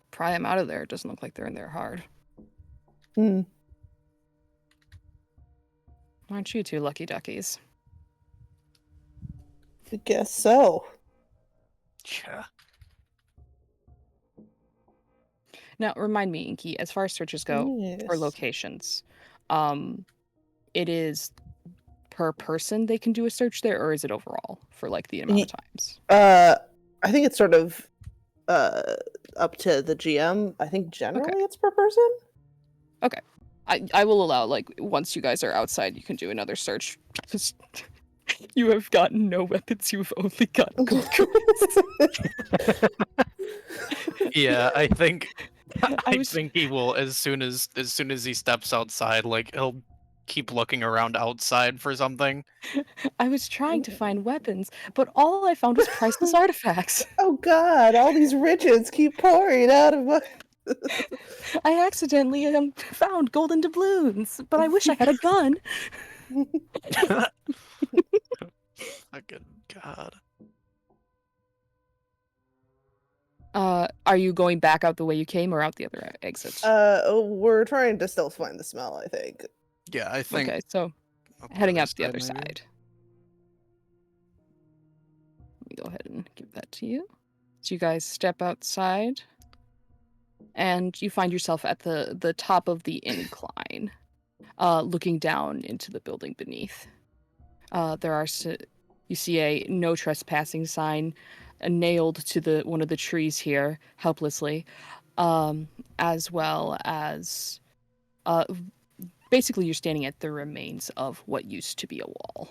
Speaker 6: pry them out of there. It doesn't look like they're in there hard.
Speaker 2: Hmm.
Speaker 6: Aren't you two lucky duckies?
Speaker 2: I guess so.
Speaker 3: Yeah.
Speaker 6: Now, remind me, Inky, as far as searches go for
Speaker 2: Yes.
Speaker 6: locations, it is per person they can do a search there, or is it overall for like the amount of times?
Speaker 2: I think it's sort of up to the GM. I think generally it's per person.
Speaker 6: Okay. I will allow, like, once you guys are outside, you can do another search. Because you have gotten no weapons, you've only gotten gold coins.
Speaker 3: Yeah, I think
Speaker 6: I
Speaker 3: think he will as soon as he steps outside, like he'll keep looking around outside for something.
Speaker 6: I was trying to find weapons, but all I found was priceless artifacts.
Speaker 2: Oh God! All these riches keep pouring out of my.
Speaker 6: I accidentally found golden doubloons, but I wish I had a gun.
Speaker 3: Fucking god.
Speaker 6: Are you going back out the way you came or out the other exit?
Speaker 2: We're trying to still find the smell, I think.
Speaker 3: Yeah, I think.
Speaker 6: Okay, so
Speaker 3: I'll go
Speaker 6: heading
Speaker 3: other
Speaker 6: out the other
Speaker 3: maybe.
Speaker 6: side. Let me go ahead and give that to you. So you guys step outside, and you find yourself at the top of the incline, looking down into the building beneath. You see a no trespassing sign nailed to one of the trees here, helplessly, as well as basically you're standing at the remains of what used to be a wall.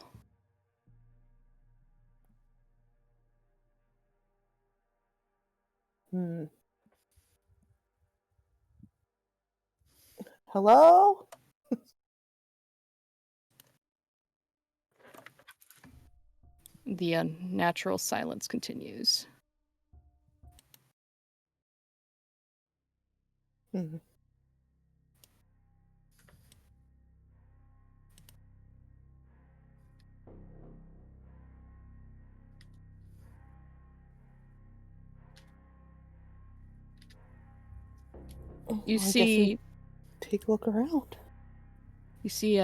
Speaker 2: Hello?
Speaker 6: The unnatural silence continues. You
Speaker 2: I guess
Speaker 6: see
Speaker 2: we take a look around.
Speaker 6: You see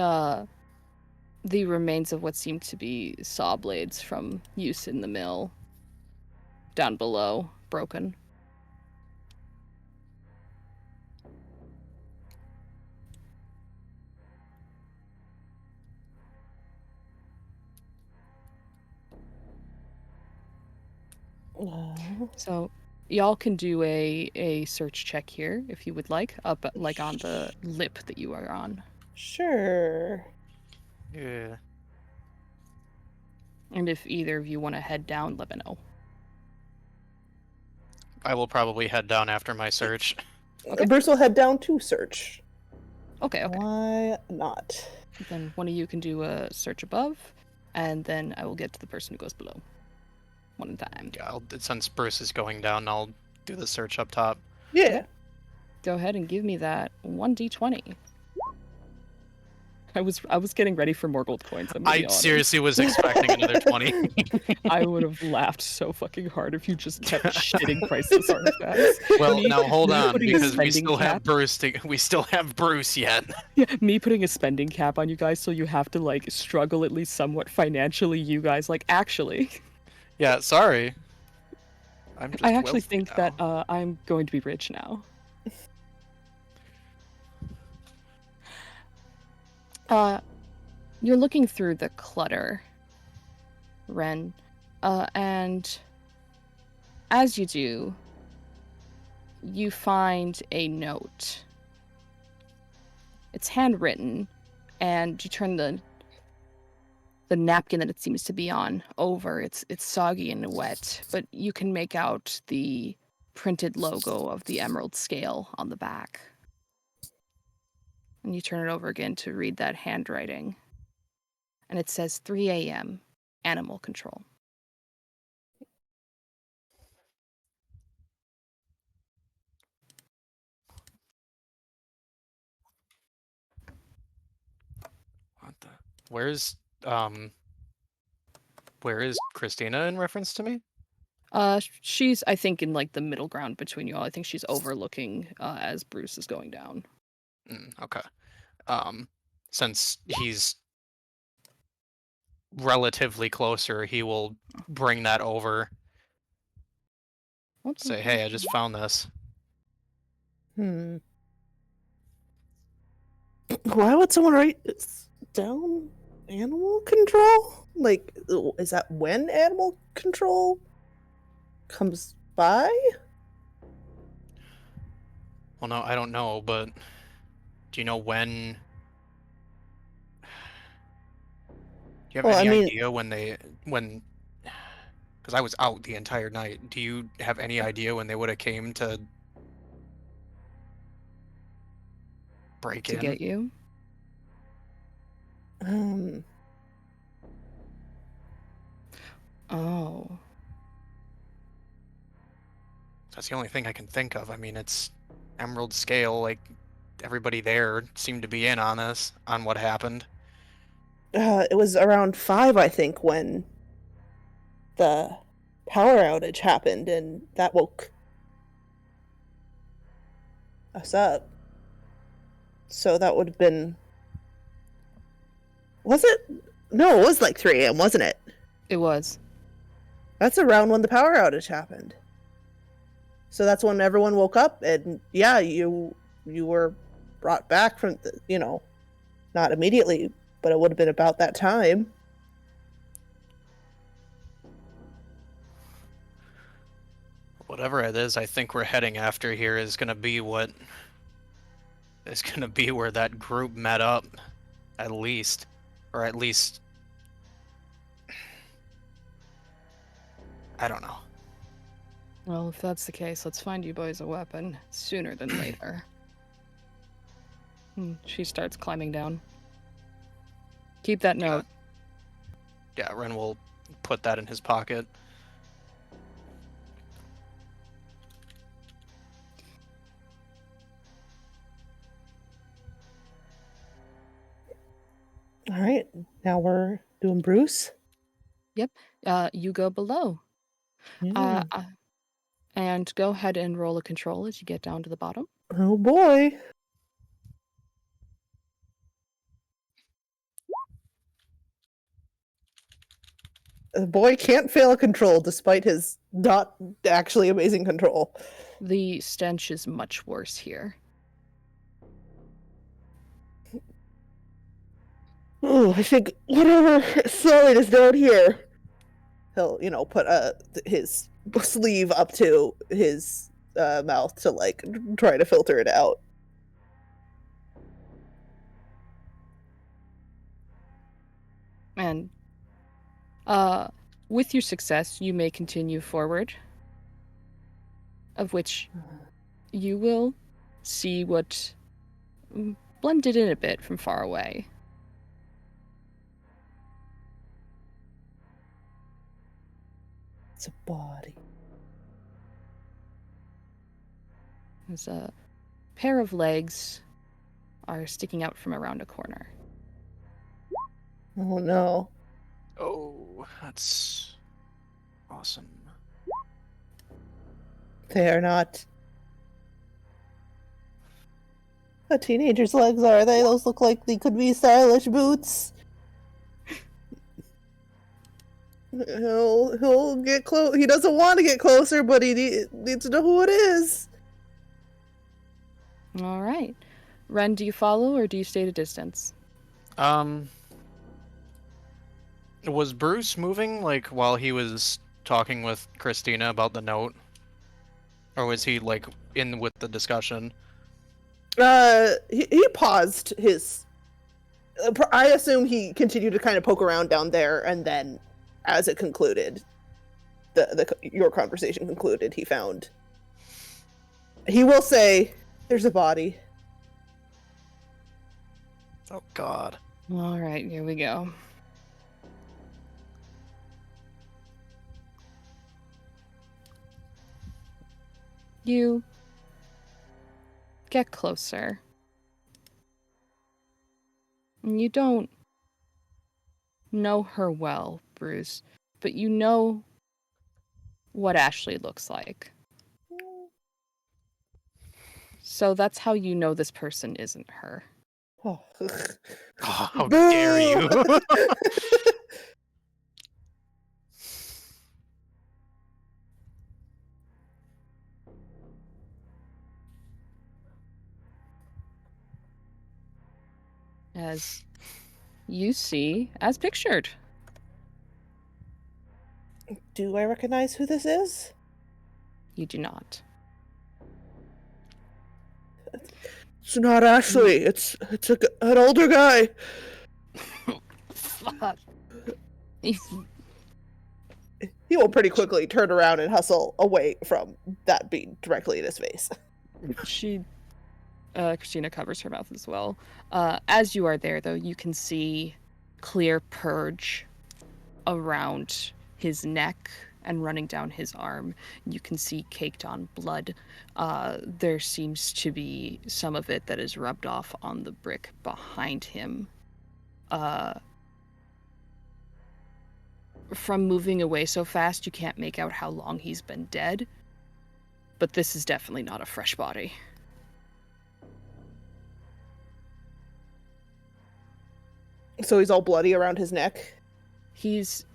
Speaker 6: the remains of what seem to be saw blades from use in the mill down below, broken. So y'all can do a search check here if you would like, up like on the lip that you are on.
Speaker 2: Sure.
Speaker 3: Yeah.
Speaker 6: And if either of you want to head down, let me know.
Speaker 3: I will probably head down after my search.
Speaker 6: Okay.
Speaker 2: Bruce will head down to search.
Speaker 6: Okay.
Speaker 2: Why not?
Speaker 6: Then one of you can do a search above, and then I will get to the person who goes below. One at a time.
Speaker 3: Yeah, since Bruce is going down, I'll do the search up top.
Speaker 2: Yeah.
Speaker 6: Okay. Go ahead and give me that 1d20. I was getting ready for more gold coins.
Speaker 3: I seriously was expecting another 20.
Speaker 6: I would have laughed so fucking hard if you just kept shitting priceless artifacts.
Speaker 3: Well, now hold on,
Speaker 6: putting a
Speaker 3: because we
Speaker 6: spending
Speaker 3: still have
Speaker 6: cap-
Speaker 3: Bruce. We still have Bruce yet.
Speaker 6: Yeah, me putting a spending cap on you guys, so you have to like struggle at least somewhat financially. You guys, like, actually.
Speaker 3: Yeah, sorry. I'm just
Speaker 6: I actually
Speaker 3: wealthy
Speaker 6: think
Speaker 3: now.
Speaker 6: that I'm going to be rich now. You're looking through the clutter, Ren, and as you do, you find a note. It's handwritten, and you turn the napkin that it seems to be on over. It's soggy and wet, but you can make out the printed logo of the emerald scale on the back. And you turn it over again to read that handwriting. And it says 3 a.m. Animal control.
Speaker 3: What the? Where's where is Christina in reference to me?
Speaker 6: She's, I think, in like the middle ground between you all. I think she's overlooking as Bruce is going down.
Speaker 3: Okay. Since he's relatively closer, he will bring that over.
Speaker 6: What the
Speaker 3: Say, hey, I just found this.
Speaker 2: Why would someone write this down? Animal control? Like, is that when animal control comes by?
Speaker 3: Well, no, I don't know, but do you know when? Do you have
Speaker 2: Well, I
Speaker 3: any
Speaker 2: mean,
Speaker 3: idea when because I was out the entire night. Do you have any idea when they would have came to break
Speaker 6: to
Speaker 3: in?
Speaker 6: get you? Oh.
Speaker 3: That's the only thing I can think of. I mean, it's Emerald Scale. Like, everybody there seemed to be in on this, on what happened.
Speaker 2: it was around 5, I think, when the power outage happened, and that woke us up. So that would have been... Was it? No, it was like 3 a.m., wasn't it?
Speaker 6: It was.
Speaker 2: That's around when the power outage happened. So that's when everyone woke up, and yeah, you were brought back from, not immediately, but it would have been about that time.
Speaker 3: Whatever it is, I think we're heading after here is going to be what is going to be where that group met up, at least. Or at least... I don't know.
Speaker 6: Well, if that's the case, let's find you boys a weapon sooner than later. She starts climbing down. Keep that note.
Speaker 3: Yeah, Ren will put that in his pocket.
Speaker 2: All right, now we're doing Bruce.
Speaker 6: Yep. You go below.
Speaker 2: Yeah.
Speaker 6: And go ahead and roll a control as you get down to the bottom.
Speaker 2: Oh boy. The boy can't fail a control despite his not actually amazing control.
Speaker 6: The stench is much worse here.
Speaker 2: Ooh, I think whatever Sullied is down here. He'll, put his sleeve up to his mouth to like try to filter it out.
Speaker 6: And with your success, you may continue forward, of which you will see what blended in a bit from far away.
Speaker 2: It's a body.
Speaker 6: There's a pair of legs are sticking out from around a corner.
Speaker 2: Oh no.
Speaker 3: Oh, that's awesome.
Speaker 2: They are not a teenager's legs, are they? Those look like they could be stylish boots. He'll get close. He doesn't want to get closer, but he needs to know who it is.
Speaker 6: All right. Ren, do you follow or do you stay at a distance?
Speaker 3: Was Bruce moving, like, while he was talking with Christina about the note? Or was he like in with the discussion?
Speaker 2: He paused his. I assume he continued to kind of poke around down there, and then, as it concluded, your conversation concluded, he found. He will say, "There's a body."
Speaker 3: Oh God.
Speaker 6: All right, here we go. You get closer. And you don't know her well, Bruce, but you know what Ashley looks like. So that's how you know this person isn't her.
Speaker 2: Oh,
Speaker 3: Oh, how dare you!
Speaker 6: As you see, as pictured.
Speaker 2: Do I recognize who this is?
Speaker 6: You do not.
Speaker 2: It's not Ashley. It's an older guy.
Speaker 6: Fuck.
Speaker 2: He will pretty quickly turn around and hustle away from that being directly in his face.
Speaker 6: Christina covers her mouth as well. As you are there, though, you can see clear purge around his neck and running down his arm. You can see caked on blood. There seems to be some of it that is rubbed off on the brick behind him. From moving away so fast, you can't make out how long he's been dead. But this is definitely not a fresh body.
Speaker 2: So he's all bloody around his neck.
Speaker 6: He's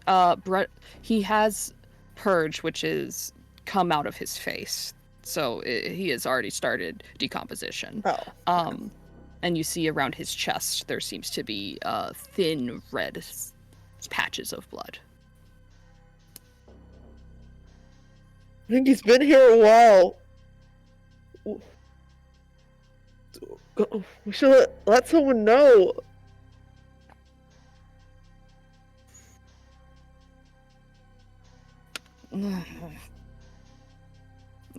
Speaker 6: he has purge, which is come out of his face. So he has already started decomposition.
Speaker 2: Oh.
Speaker 6: And you see around his chest there seems to be thin red patches of blood.
Speaker 2: I think he's been here a while. We should let someone know.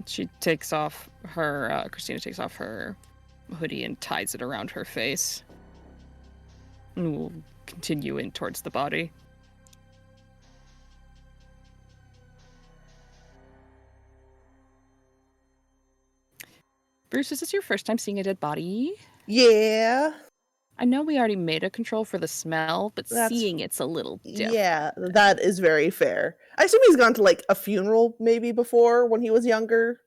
Speaker 6: She takes off her, Christina takes off her hoodie and ties it around her face. And will continue in towards the body. Bruce, is this your first time seeing a dead body?
Speaker 2: Yeah.
Speaker 6: I know we already made a control for the smell, but seeing it's a little different.
Speaker 2: Yeah, that is very fair. I assume he's gone to like a funeral maybe before when he was younger.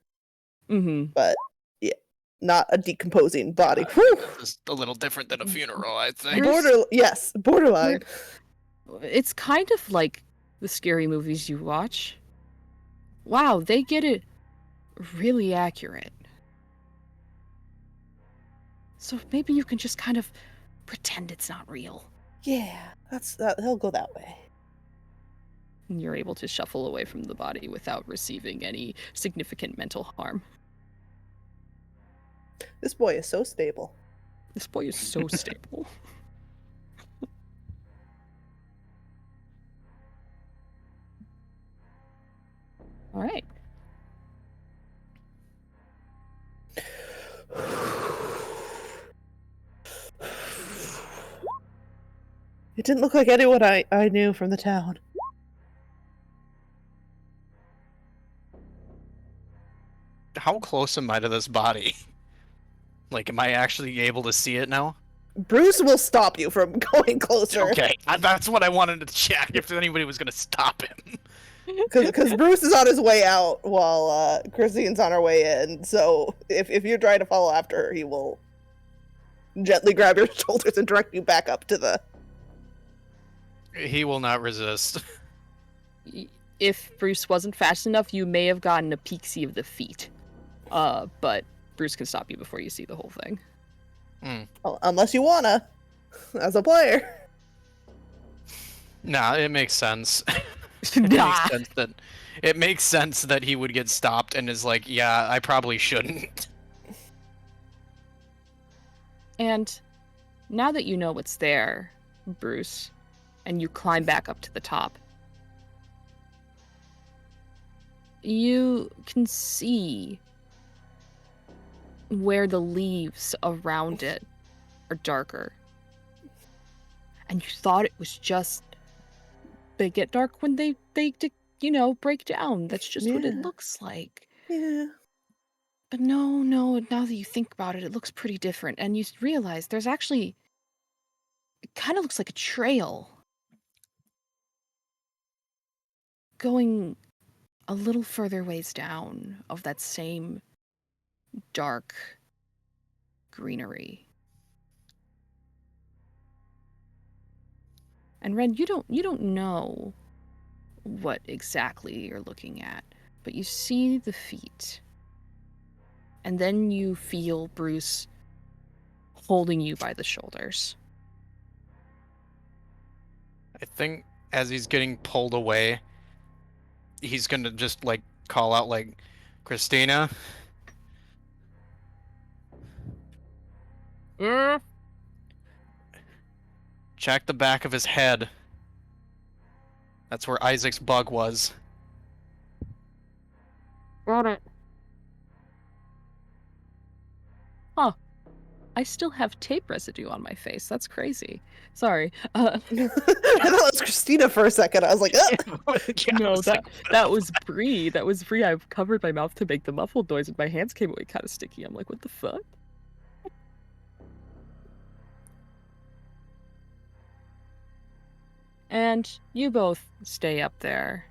Speaker 6: Mm-hmm.
Speaker 2: But yeah, not a decomposing body.
Speaker 3: Just a little different than a funeral, I think.
Speaker 2: Borderline.
Speaker 6: It's kind of like the scary movies you watch. Wow, they get it really accurate. So maybe you can just kind of pretend it's not real.
Speaker 2: Yeah, he'll go that way.
Speaker 6: And you're able to shuffle away from the body without receiving any significant mental harm.
Speaker 2: This boy is so stable.
Speaker 6: This boy is so stable. All right.
Speaker 2: It didn't look like anyone I knew from the town.
Speaker 3: How close am I to this body? Like, am I actually able to see it now?
Speaker 2: Bruce will stop you from going closer.
Speaker 3: Okay, that's what I wanted to check, if anybody was going to stop him.
Speaker 2: Because Bruce is on his way out while Christine's on her way in. So if you're trying to follow after her, he will gently grab your shoulders and direct you back up to the...
Speaker 3: He will not resist.
Speaker 6: If Bruce wasn't fast enough, you may have gotten a peek-see of the feet. But Bruce can stop you before you see the whole thing.
Speaker 2: Well, unless you wanna, as a player.
Speaker 3: Nah, it makes sense.
Speaker 1: Nah.
Speaker 3: It makes sense that he would get stopped and is like, yeah, I probably shouldn't.
Speaker 1: And now that you know what's there, Bruce, and you climb back up to the top, you can see where the leaves around it are darker. And you thought it was just they get dark when they break down. That's just what it
Speaker 2: Yeah.
Speaker 1: looks like.
Speaker 2: Yeah.
Speaker 1: But no, now that you think about it, it looks pretty different. And you realize there's actually, it kind of looks like a trail going a little further ways down of that same dark greenery. And Ren, you don't know what exactly you're looking at, but you see the feet. And then you feel Bruce holding you by the shoulders.
Speaker 3: I think as he's getting pulled away, he's gonna just like call out like, Christina. Check the back of his head. That's where Isaac's bug was.
Speaker 1: Got it. Huh. I still have tape residue on my face. That's crazy. Sorry.
Speaker 2: I thought it was Christina for a second. I was like, ugh.
Speaker 1: No, that was Bree. That was Bree. I covered my mouth to make the muffled noise, and my hands came away kind of sticky. I'm like, what the fuck? And you both stay up there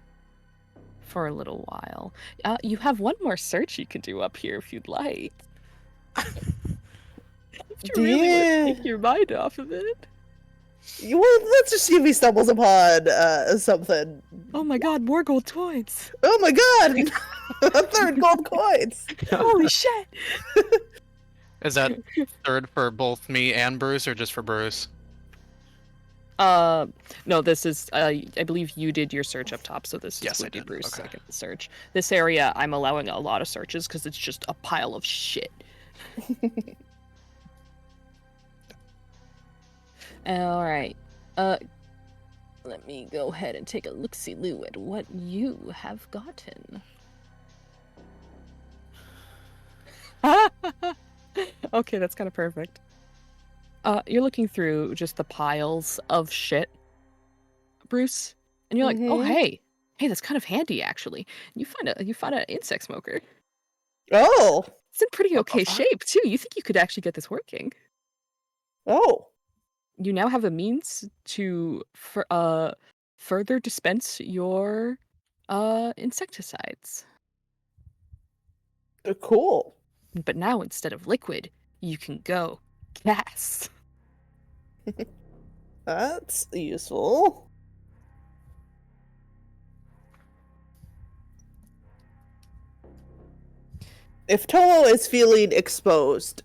Speaker 1: for a little while. You have one more search you can do up here if you'd like. If you really want to take your mind off of it.
Speaker 2: Well, let's just see if he stumbles upon something.
Speaker 1: Oh my god, more gold coins!
Speaker 2: Oh my god! A third gold coins!
Speaker 1: Holy shit!
Speaker 3: Is that third for both me and Bruce, or just for Bruce?
Speaker 1: No, this is, I believe you did your search up top, so this is
Speaker 3: Yes, I
Speaker 1: would be
Speaker 3: did.
Speaker 1: Bruce's
Speaker 3: Okay.
Speaker 1: second search. This area, I'm allowing a lot of searches because it's just a pile of shit. Alright, let me go ahead and take a look-see-loo at what you have gotten. Okay, that's kind of perfect. You're looking through just the piles of shit, Bruce, and you're like, "Oh,
Speaker 2: Mhm.
Speaker 1: hey, that's kind of handy, actually." You find an insect smoker.
Speaker 2: Oh!
Speaker 1: It's in pretty
Speaker 3: What the
Speaker 1: okay
Speaker 3: fuck?
Speaker 1: shape too. You think you could actually get this working?
Speaker 2: Oh!
Speaker 1: You now have a means to further dispense your insecticides.
Speaker 2: Cool.
Speaker 1: But now instead of liquid, you can go gas.
Speaker 2: That's useful. If Toho is feeling exposed,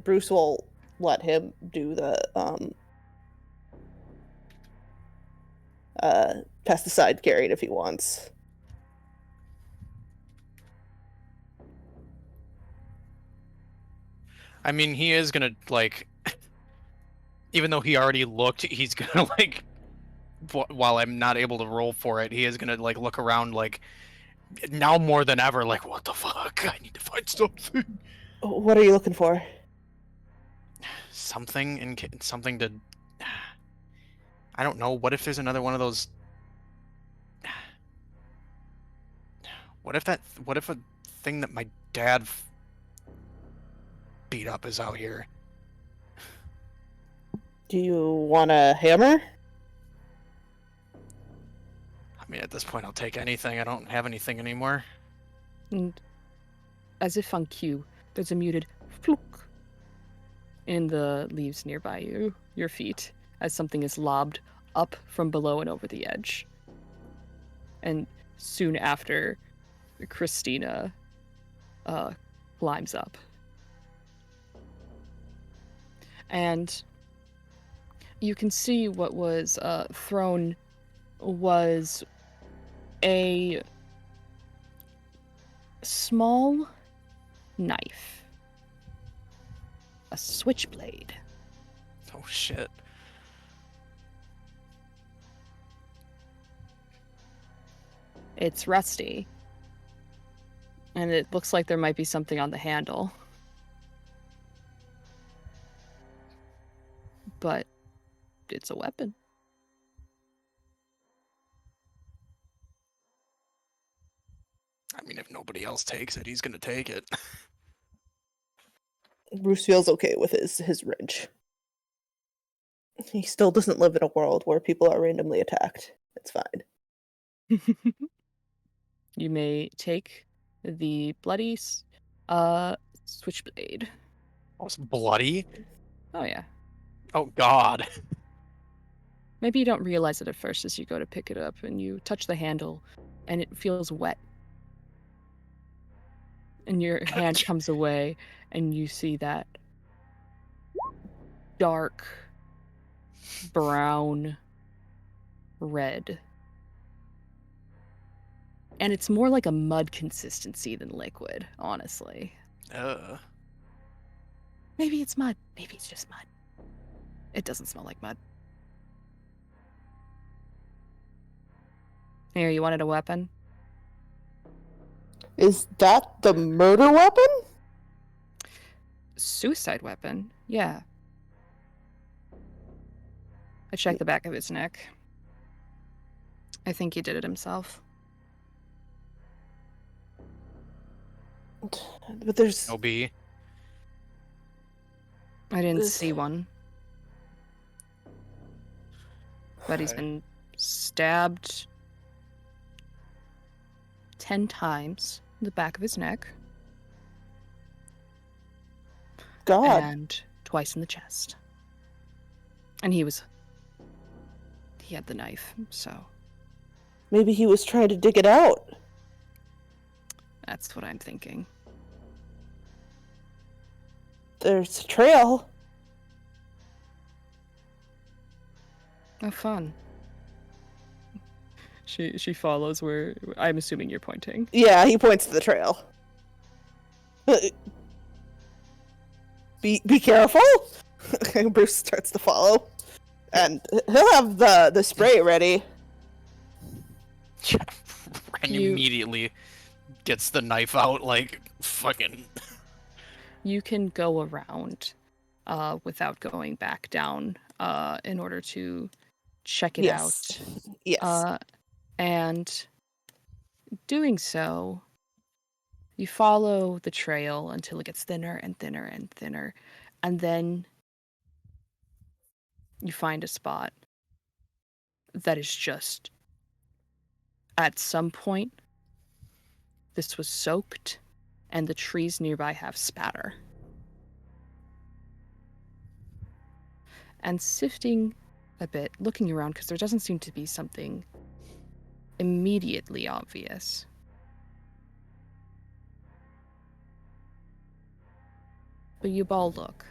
Speaker 2: Bruce will let him do the pesticide carrying if he wants.
Speaker 3: I mean, he is gonna like, even though he already looked, he's gonna like, while I'm not able to roll for it, he is gonna like look around like, now more than ever, like, what the fuck? I need to find something.
Speaker 2: What are you looking for?
Speaker 3: Something something to. I don't know. What if there's another one of those? What if a thing that my dad beat up is out here?
Speaker 2: Do you want a hammer?
Speaker 3: I mean, at this point, I'll take anything. I don't have anything anymore.
Speaker 1: And as if on cue, there's a muted fluke in the leaves nearby your feet, as something is lobbed up from below and over the edge. And soon after, Christina climbs up. And you can see what was thrown was
Speaker 6: a small knife, a switchblade.
Speaker 3: Oh shit.
Speaker 6: It's rusty, and it looks like there might be something on the handle. But it's a weapon.
Speaker 3: I mean, if nobody else takes it, he's gonna take it.
Speaker 2: Bruce feels okay with his ridge. He still doesn't live in a world where people are randomly attacked. It's fine.
Speaker 6: You may take the bloody switchblade.
Speaker 3: Oh, it's bloody.
Speaker 6: Oh yeah.
Speaker 3: Oh god.
Speaker 6: Maybe you don't realize it at first as you go to pick it up and you touch the handle and it feels wet. And your hand comes away and you see that dark brown red. And it's more like a mud consistency than liquid, honestly. Maybe it's mud. Maybe it's just mud. It doesn't smell like mud. Here, you wanted a weapon?
Speaker 2: Is that the murder weapon?
Speaker 6: Suicide weapon? Yeah. I checked the back of his neck. I think he did it himself.
Speaker 2: But there's
Speaker 3: No B.
Speaker 6: I didn't see one. But he's
Speaker 3: Okay.
Speaker 6: been stabbed 10 times in the back of his neck
Speaker 2: God.
Speaker 6: and twice in the chest. And he had the knife, so
Speaker 2: Maybe he was trying to dig it out.
Speaker 6: that's what I'm thinking.
Speaker 2: There's a trail.
Speaker 6: Oh, fun. She follows where I'm assuming you're pointing.
Speaker 2: Yeah, he points to the trail. Be careful. And Bruce starts to follow, and he'll have the spray ready.
Speaker 3: And
Speaker 6: You-
Speaker 3: immediately gets the knife out like fucking.
Speaker 6: You can go around without going back down in order to check it
Speaker 2: Yes.
Speaker 6: out.
Speaker 2: Yes.
Speaker 6: And doing so, you follow the trail until it gets thinner and thinner and thinner. And then you find a spot that is just, at some point, this was soaked and the trees nearby have spatter. And sifting a bit, looking around, because there doesn't seem to be something immediately obvious. But you all look.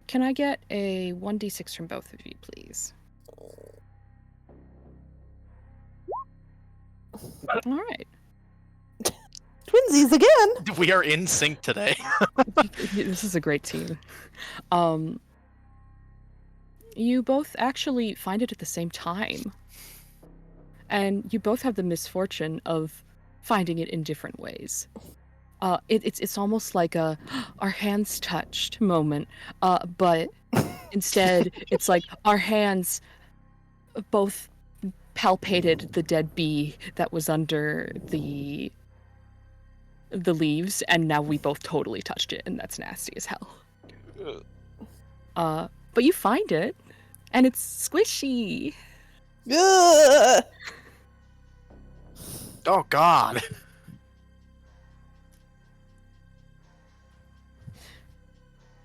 Speaker 6: Can I get a 1d6 from both of you, please? All right.
Speaker 2: Twinsies again.
Speaker 3: We are in sync today.
Speaker 6: This is a great team. You both actually find it at the same time. And you both have the misfortune of finding it in different ways. It's almost like a our hands touched moment, but instead it's like our hands both palpated the dead bee that was under the leaves, and now we both totally touched it, and that's nasty as hell. But you find it, and it's squishy.
Speaker 2: Ugh.
Speaker 3: Oh god.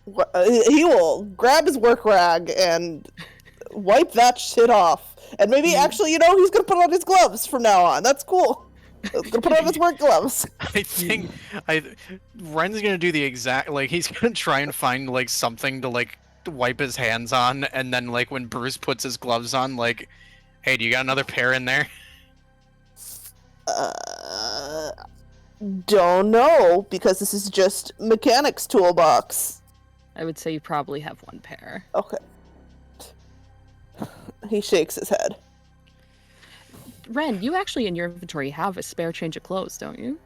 Speaker 2: He will grab his work rag and wipe that shit off. And maybe actually, he's gonna put on his gloves from now on. That's cool. He's gonna put on his work gloves.
Speaker 3: I think Ren's gonna do the exact he's gonna try and find something to wipe his hands on, and then when Bruce puts his gloves on, Hey, do you got another pair in there?
Speaker 2: Don't know, because this is just mechanics toolbox.
Speaker 6: I would say you probably have one pair.
Speaker 2: Okay. He shakes his head.
Speaker 6: Ren, you actually in your inventory have a spare change of clothes, don't you?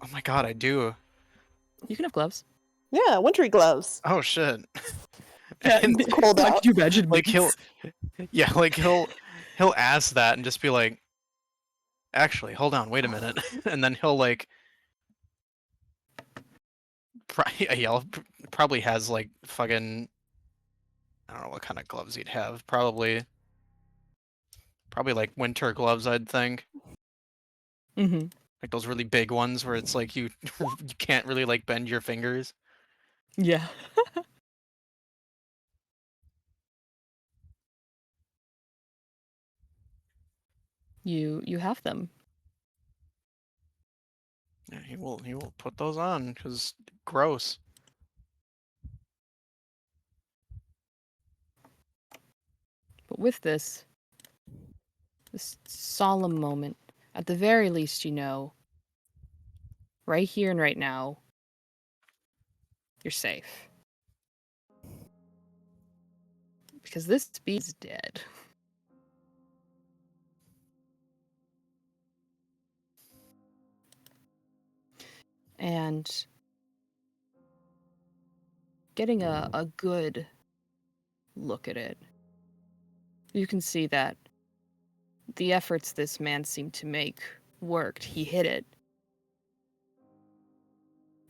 Speaker 3: Oh my god, I do.
Speaker 6: You can have gloves.
Speaker 2: Yeah, wintry gloves.
Speaker 3: Oh shit.
Speaker 6: Yeah,
Speaker 3: And,
Speaker 2: It's cold out.
Speaker 6: could you imagine?
Speaker 3: like he'll ask that and just be like, actually, hold on, wait a minute. And then he'll like probably has like fucking, I don't know what kind of gloves he'd have. Probably like winter gloves, I'd think.
Speaker 6: Mm-hmm.
Speaker 3: Like those really big ones where it's like you you can't really like bend your fingers.
Speaker 6: Yeah. You have them.
Speaker 3: Yeah, he will put those on because gross.
Speaker 6: But with this solemn moment, at the very least, you know, right here and right now, you're safe. Because this bee's dead. And getting a good look at it, you can see that the efforts this man seemed to make worked. He hit it.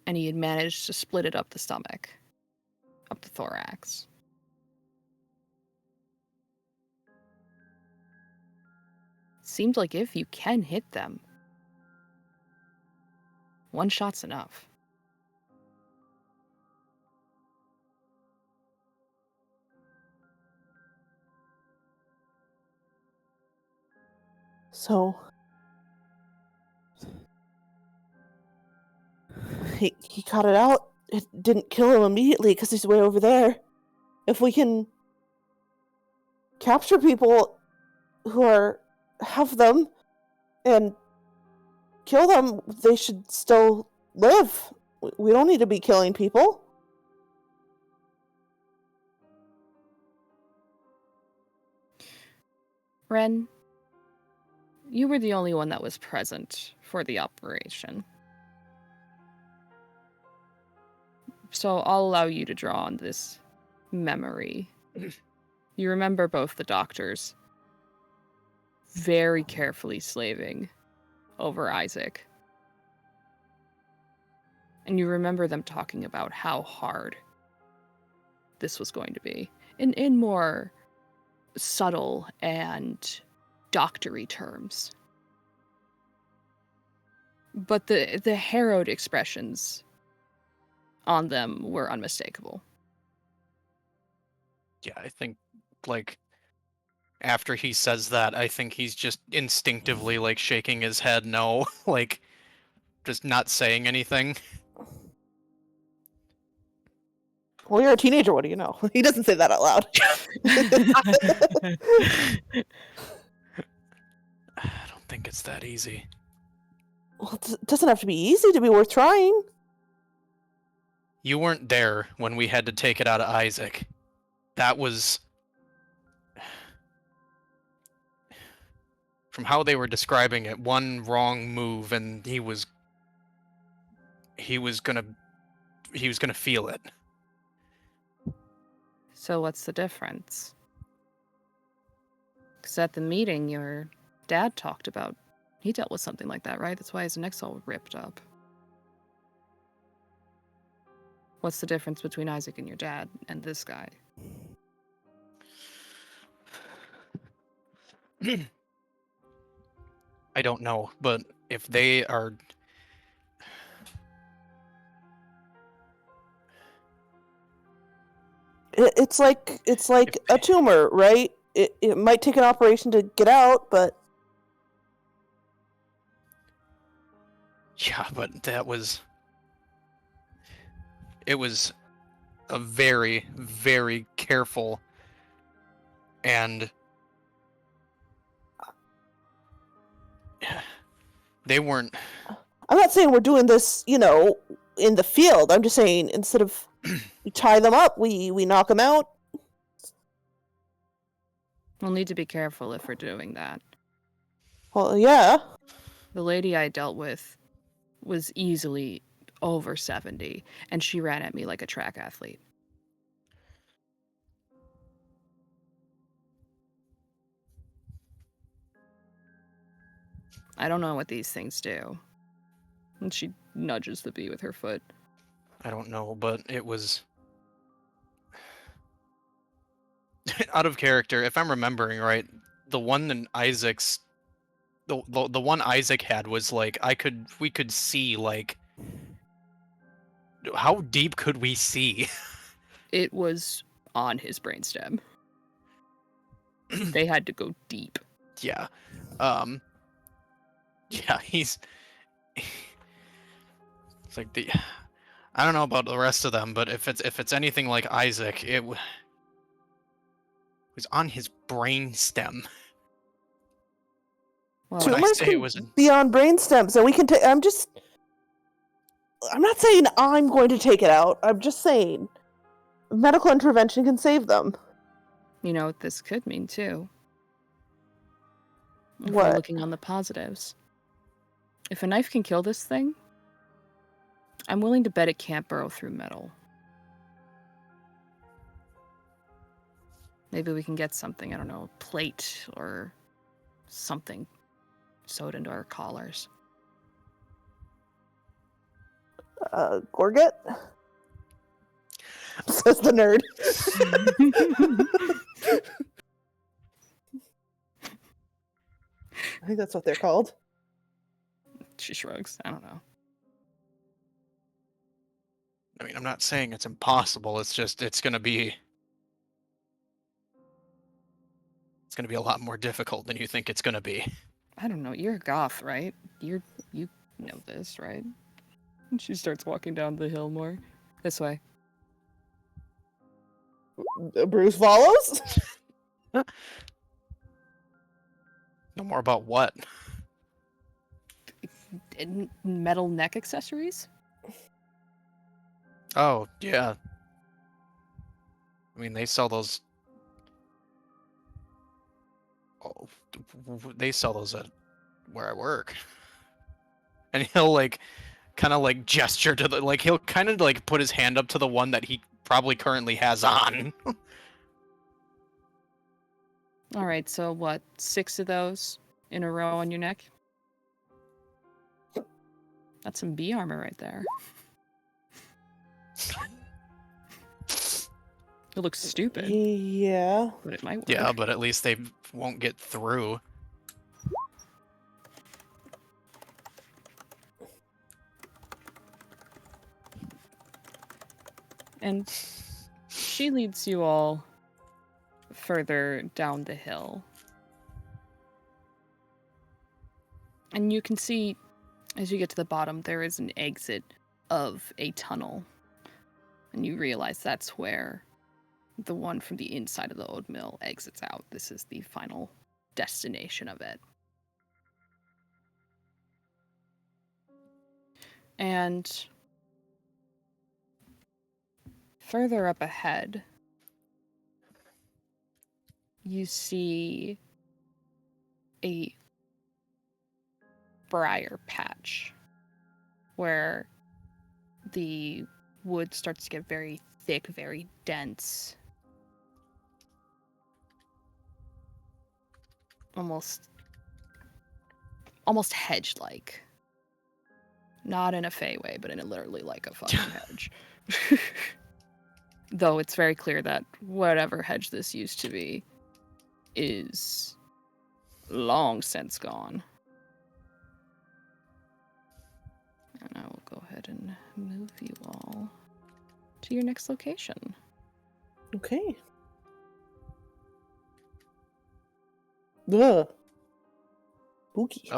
Speaker 6: And he had managed to split it up the stomach, up the thorax. Seemed like if you can hit them, one shot's enough.
Speaker 2: So he got it out. It didn't kill him immediately because he's way over there. If we can capture people who have them and kill them, they should still live. We don't need to be killing people.
Speaker 6: Ren, you were the only one that was present for the operation. So I'll allow you to draw on this memory. You remember both the doctors very carefully slaving over Isaac. And you remember them talking about how hard this was going to be. In more subtle and doctory terms. But the harrowed expressions on them were unmistakable.
Speaker 3: Yeah, I think like after he says that, I think he's just instinctively like shaking his head no, like just not saying anything.
Speaker 2: Well, you're a teenager. What do you know? He doesn't say that out loud.
Speaker 3: I don't think it's that easy.
Speaker 2: Well, it doesn't have to be easy to be worth trying.
Speaker 3: You weren't there when we had to take it out of Isaac. That was... From how they were describing it, one wrong move and he was gonna feel it.
Speaker 6: So what's the difference? Because at the meeting, your dad talked about, he dealt with something like that, right? That's why his neck's all ripped up. What's the difference between Isaac and your dad and this guy?
Speaker 3: I don't know, but if they are...
Speaker 2: It's like a tumor, right? It might take an operation to get out, but
Speaker 3: Yeah, but it was a very, very careful and They weren't.
Speaker 2: I'm not saying we're doing this, you know, in the field. I'm just saying instead of we tie them up, we knock them out.
Speaker 6: We'll need to be careful if we're doing that.
Speaker 2: Well, yeah.
Speaker 6: The lady I dealt with was easily over 70, and she ran at me like a track athlete. I don't know what these things do. And she nudges the bee with her foot.
Speaker 3: I don't know, but it was out of character. If I'm remembering right, the one that Isaac's, the one Isaac had was like we could see like how deep could we see?
Speaker 6: It was on his brainstem. They had to go deep.
Speaker 3: Yeah, yeah, he's. It's like I don't know about the rest of them, but if it's anything like Isaac, it was on his brain stem.
Speaker 6: Well,
Speaker 3: When I
Speaker 2: Tumors
Speaker 3: say
Speaker 2: can
Speaker 3: it was
Speaker 2: be on brain stems, and we can take. I'm not saying I'm going to take it out. I'm just saying medical intervention can save them.
Speaker 6: you know what this could mean, too? If we're
Speaker 2: What?
Speaker 6: looking on the positives. If a knife can kill this thing, I'm willing to bet it can't burrow through metal. Maybe we can get something, I don't know, a plate or something sewed into our collars.
Speaker 2: Gorget? Says the nerd. I think that's what they're called.
Speaker 6: She shrugs. I don't know.
Speaker 3: I mean, I'm not saying it's impossible. It's just it's gonna be a lot more difficult than you think it's gonna be.
Speaker 6: I don't know. You're a goth, right? You know this, right? And she starts walking down the hill more. This way.
Speaker 2: Bruce follows?
Speaker 3: No more about what?
Speaker 6: Metal neck accessories?
Speaker 3: Oh, yeah. I mean, they sell those. Oh, they sell those at where I work. And he'll like, kind of like gesture to the like he'll kind of like put his hand up to the one that he probably currently has on.
Speaker 6: All right, so what? 6 of those in a row on your neck? That's some bee armor right there. It looks stupid,
Speaker 2: Yeah.
Speaker 6: but it might work.
Speaker 3: Yeah, but at least they won't get through.
Speaker 6: And she leads you all further down the hill. And you can see, as you get to the bottom, there is an exit of a tunnel. And you realize that's where the one from the inside of the old mill exits out. This is the final destination of it. And further up ahead, you see a briar patch where the wood starts to get very thick, very dense. Almost hedge-like. Not in a fey way, but in a literally like a fucking hedge. Though it's very clear that whatever hedge this used to be is long since gone. And I will go ahead and move you all to your next location.
Speaker 2: Okay. Ugh. Spooky.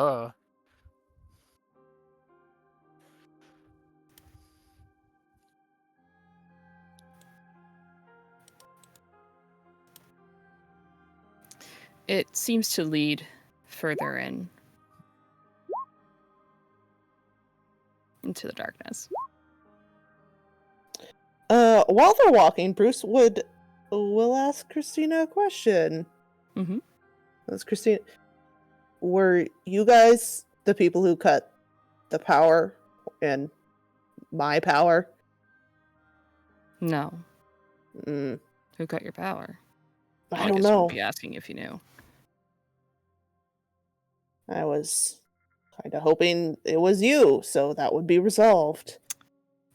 Speaker 6: It seems to lead further in. into the darkness.
Speaker 2: While they're walking, Bruce will ask Christina a question.
Speaker 6: Mm-hmm.
Speaker 2: That's Christina. Were you guys the people who cut the power and my power?
Speaker 6: No.
Speaker 2: Mm,
Speaker 6: Who cut your power?
Speaker 2: I
Speaker 6: Well,
Speaker 2: don't
Speaker 6: guess you
Speaker 2: know.
Speaker 6: would be asking if you knew.
Speaker 2: I was kind of hoping it was you, so that would be resolved.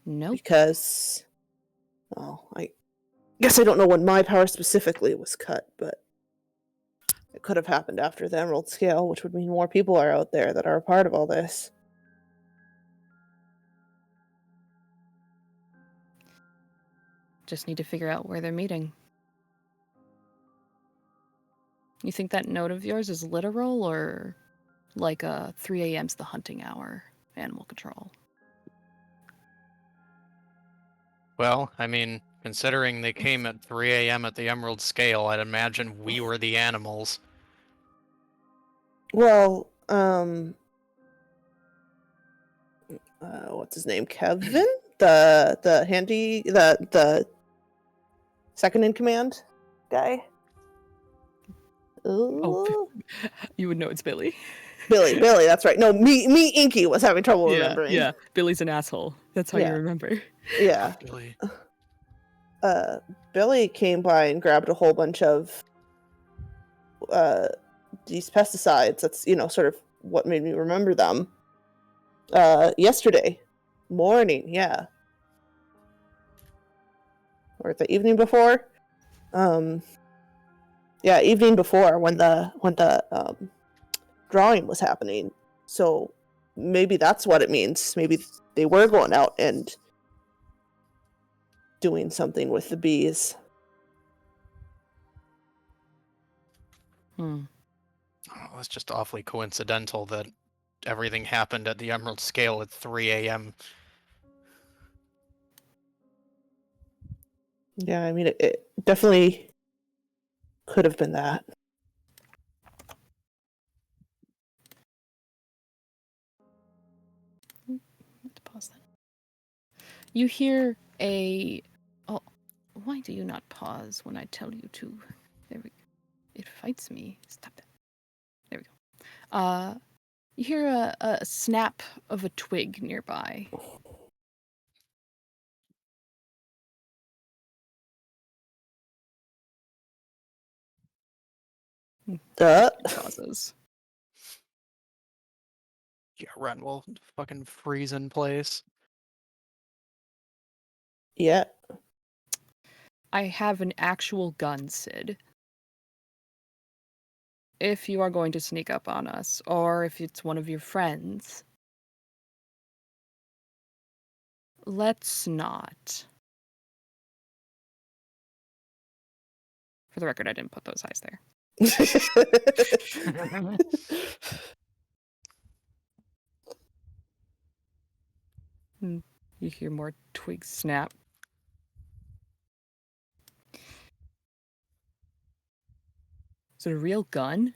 Speaker 6: Nope.
Speaker 2: Because, well, I guess I don't know when my power specifically was cut, but it could have happened after the Emerald Scale, which would mean more people are out there that are a part of all this.
Speaker 6: Just need to figure out where they're meeting. You think that note of yours is literal, or like 3 a.m.'s the hunting hour, animal control?
Speaker 3: Well, I mean, considering they came at 3 a.m. at the Emerald Scale, I'd imagine we were the animals.
Speaker 2: Well, what's his name? Kevin? The second in command guy? Ooh.
Speaker 6: You would know it's Billy.
Speaker 2: Billy, that's right. No, me, Inky was having trouble remembering.
Speaker 6: Yeah. Billy's an asshole. That's how you remember.
Speaker 2: Yeah.
Speaker 3: Really?
Speaker 2: Billy came by and grabbed a whole bunch of these pesticides. That's, sort of what made me remember them. Yesterday morning, yeah. Or the evening before. Yeah, evening before when the drawing was happening. So maybe that's what it means. Maybe they were going out and doing something with the bees.
Speaker 6: Hmm.
Speaker 3: Oh, it's just awfully coincidental that everything happened at the Emerald Scale at 3 a.m.
Speaker 2: Yeah, I mean, it definitely could have been that.
Speaker 6: Let's pause that. You hear a... Oh, why do you not pause when I tell you to? There we go. It fights me. Stop that. There we go. You hear a snap of a twig nearby. Pauses.
Speaker 3: Yeah, Ren will fucking freeze in place.
Speaker 2: Yeah.
Speaker 6: I have an actual gun, Sid. If you are going to sneak up on us, or if it's one of your friends, let's not. For the record, I didn't put those eyes there. You hear more twigs snap. Is it a real gun?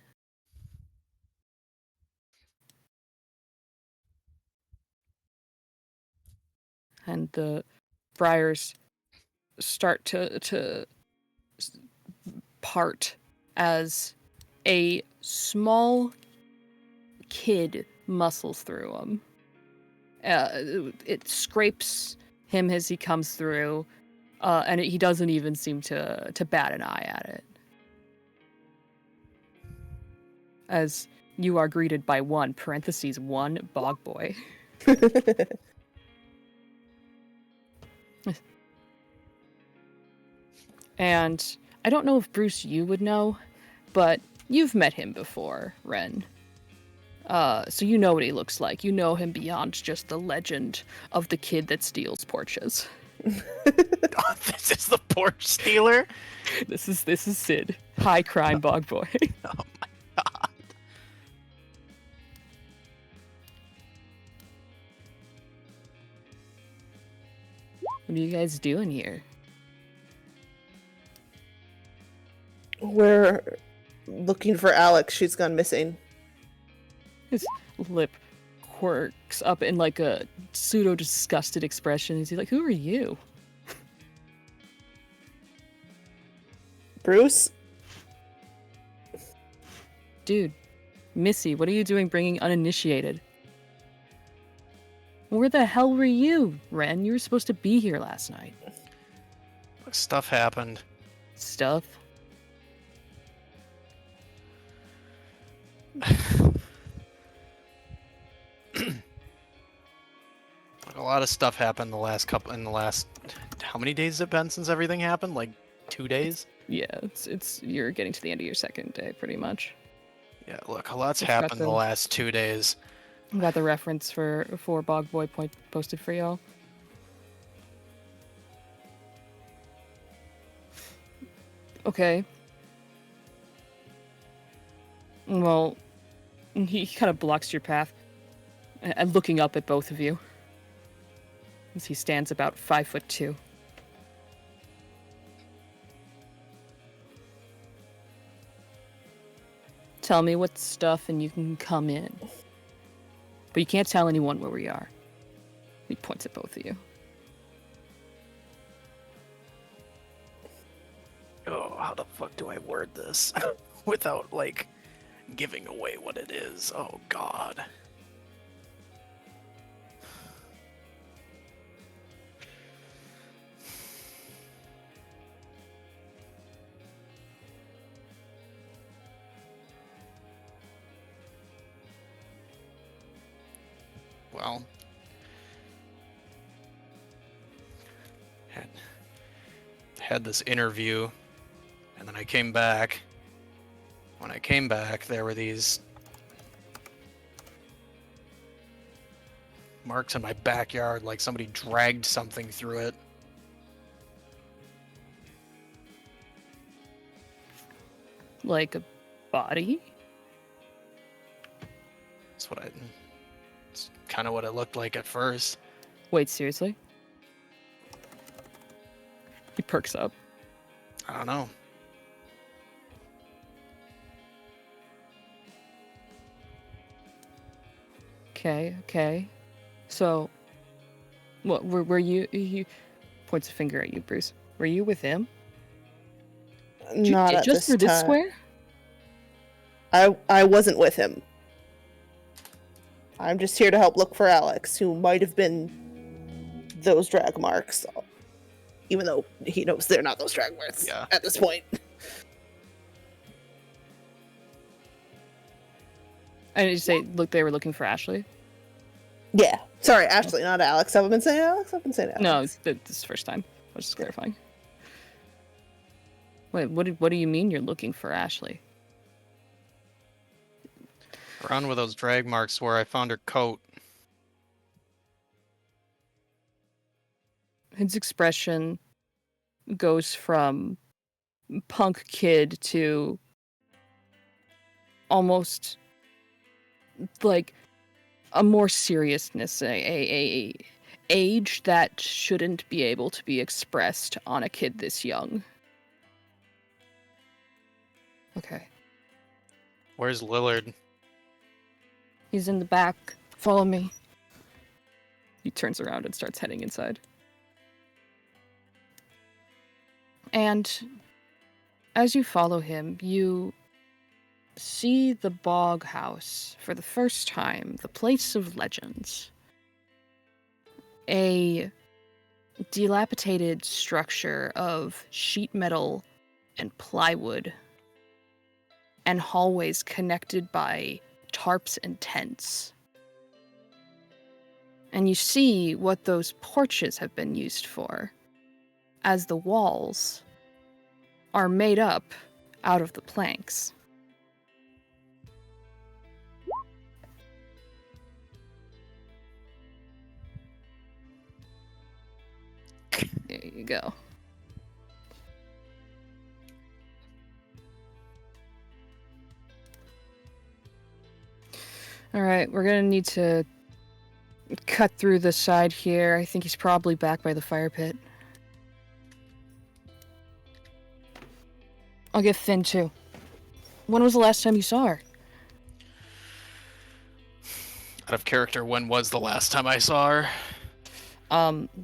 Speaker 6: And the briars start to part as a small kid muscles through them. It scrapes him as he comes through, and he doesn't even seem to bat an eye at it. As you are greeted by one bog boy. And I don't know if Bruce, you would know, but you've met him before, Ren. So you know what he looks like. You know him beyond just the legend of the kid that steals porches.
Speaker 3: Oh, this is the porch stealer?
Speaker 6: This is Sid, high crime bog boy.
Speaker 3: Oh my god.
Speaker 6: What are you guys doing here?
Speaker 2: We're looking for Alex. She's gone missing.
Speaker 6: His lip quirks up in like a pseudo disgusted expression. He's like, "Who are you?"
Speaker 2: Bruce?
Speaker 6: Dude, Missy, what are you doing bringing uninitiated? Where the hell were you, Ren? You were supposed to be here last night.
Speaker 3: Stuff happened.
Speaker 6: Stuff?
Speaker 3: A lot of stuff happened how many days has it been since everything happened? Like 2 days?
Speaker 6: Yeah, you're getting to the end of your second day, pretty much.
Speaker 3: Yeah, look, a lot's
Speaker 6: It's got
Speaker 3: happened the
Speaker 6: the-
Speaker 3: last 2 days.
Speaker 6: Got the reference for Bog Boy posted for y'all. Okay. Well, he kind of blocks your path, and looking up at both of you, as he stands about 5'2". Tell me what stuff, and you can come in. But you can't tell anyone where we are. He points at both of you.
Speaker 3: Oh, how the fuck do I word this without, like, giving away what it is? Oh, God. Well, had this interview, and then I came back. When I came back, there were these marks in my backyard, like somebody dragged something through it.
Speaker 6: Like a body?
Speaker 3: It's kind of what it looked like at first.
Speaker 6: Wait, seriously? He perks up.
Speaker 3: I don't know.
Speaker 6: Okay. So, what were you? He points a finger at you, Bruce. Were you with him?
Speaker 2: Not at
Speaker 6: Just
Speaker 2: this
Speaker 6: for this
Speaker 2: time.
Speaker 6: square?
Speaker 2: I wasn't with him. I'm just here to help look for Alex, who might have been those drag marks, even though he knows they're not those drag marks at this point.
Speaker 6: I did you say, look, they were looking for Ashley?
Speaker 2: Yeah. Sorry, Ashley, not Alex. Have I been saying Alex? I've been saying Alex.
Speaker 6: No, this is the first time. I was just clarifying. Wait, what do you mean you're looking for Ashley?
Speaker 3: Around where those drag marks were, I found her coat.
Speaker 6: His expression goes from punk kid to almost like a more seriousness, a age that shouldn't be able to be expressed on a kid this young. Okay.
Speaker 3: Where's Lillard?
Speaker 6: He's in the back. Follow me. He turns around and starts heading inside. And as you follow him, you see the bog house for the first time, the place of legends. A dilapidated structure of sheet metal and plywood, and hallways connected by tarps and tents. And you see what those porches have been used for, as the walls are made up out of the planks. There you go. Alright, we're gonna need to cut through the side here. I think he's probably back by the fire pit. I'll get Finn too. When was the last time you saw her?
Speaker 3: Out of character, when was the last time I saw her?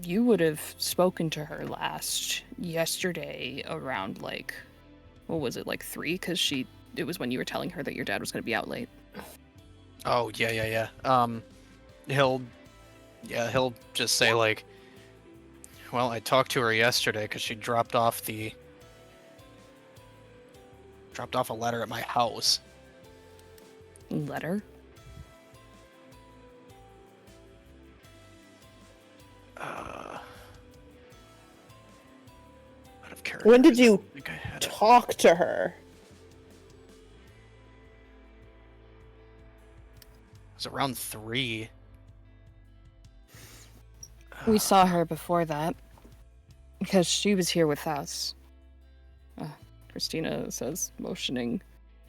Speaker 6: You would have spoken to her last yesterday around like, what was it, like 3? Because it was when you were telling her that your dad was going to be out late.
Speaker 3: Oh, yeah. He'll just say like, well, I talked to her yesterday because she dropped off a letter at my house.
Speaker 6: Letter?
Speaker 3: Out of character.
Speaker 2: When did
Speaker 3: I
Speaker 2: you
Speaker 3: think I had it.
Speaker 2: talk to her?
Speaker 3: It was around 3.
Speaker 6: We saw her before that because she was here with us. Christina says, motioning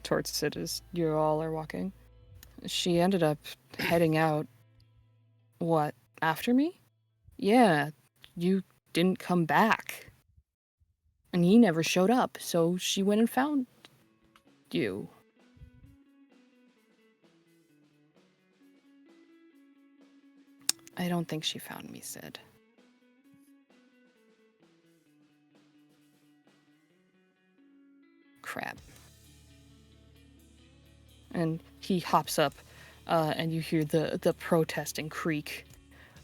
Speaker 6: towards it as you all are walking. She ended up heading out. What, after me? Yeah, you didn't come back. And he never showed up, so she went and found you. I don't think she found me, Sid. Crap. And he hops up, and you hear the protesting creak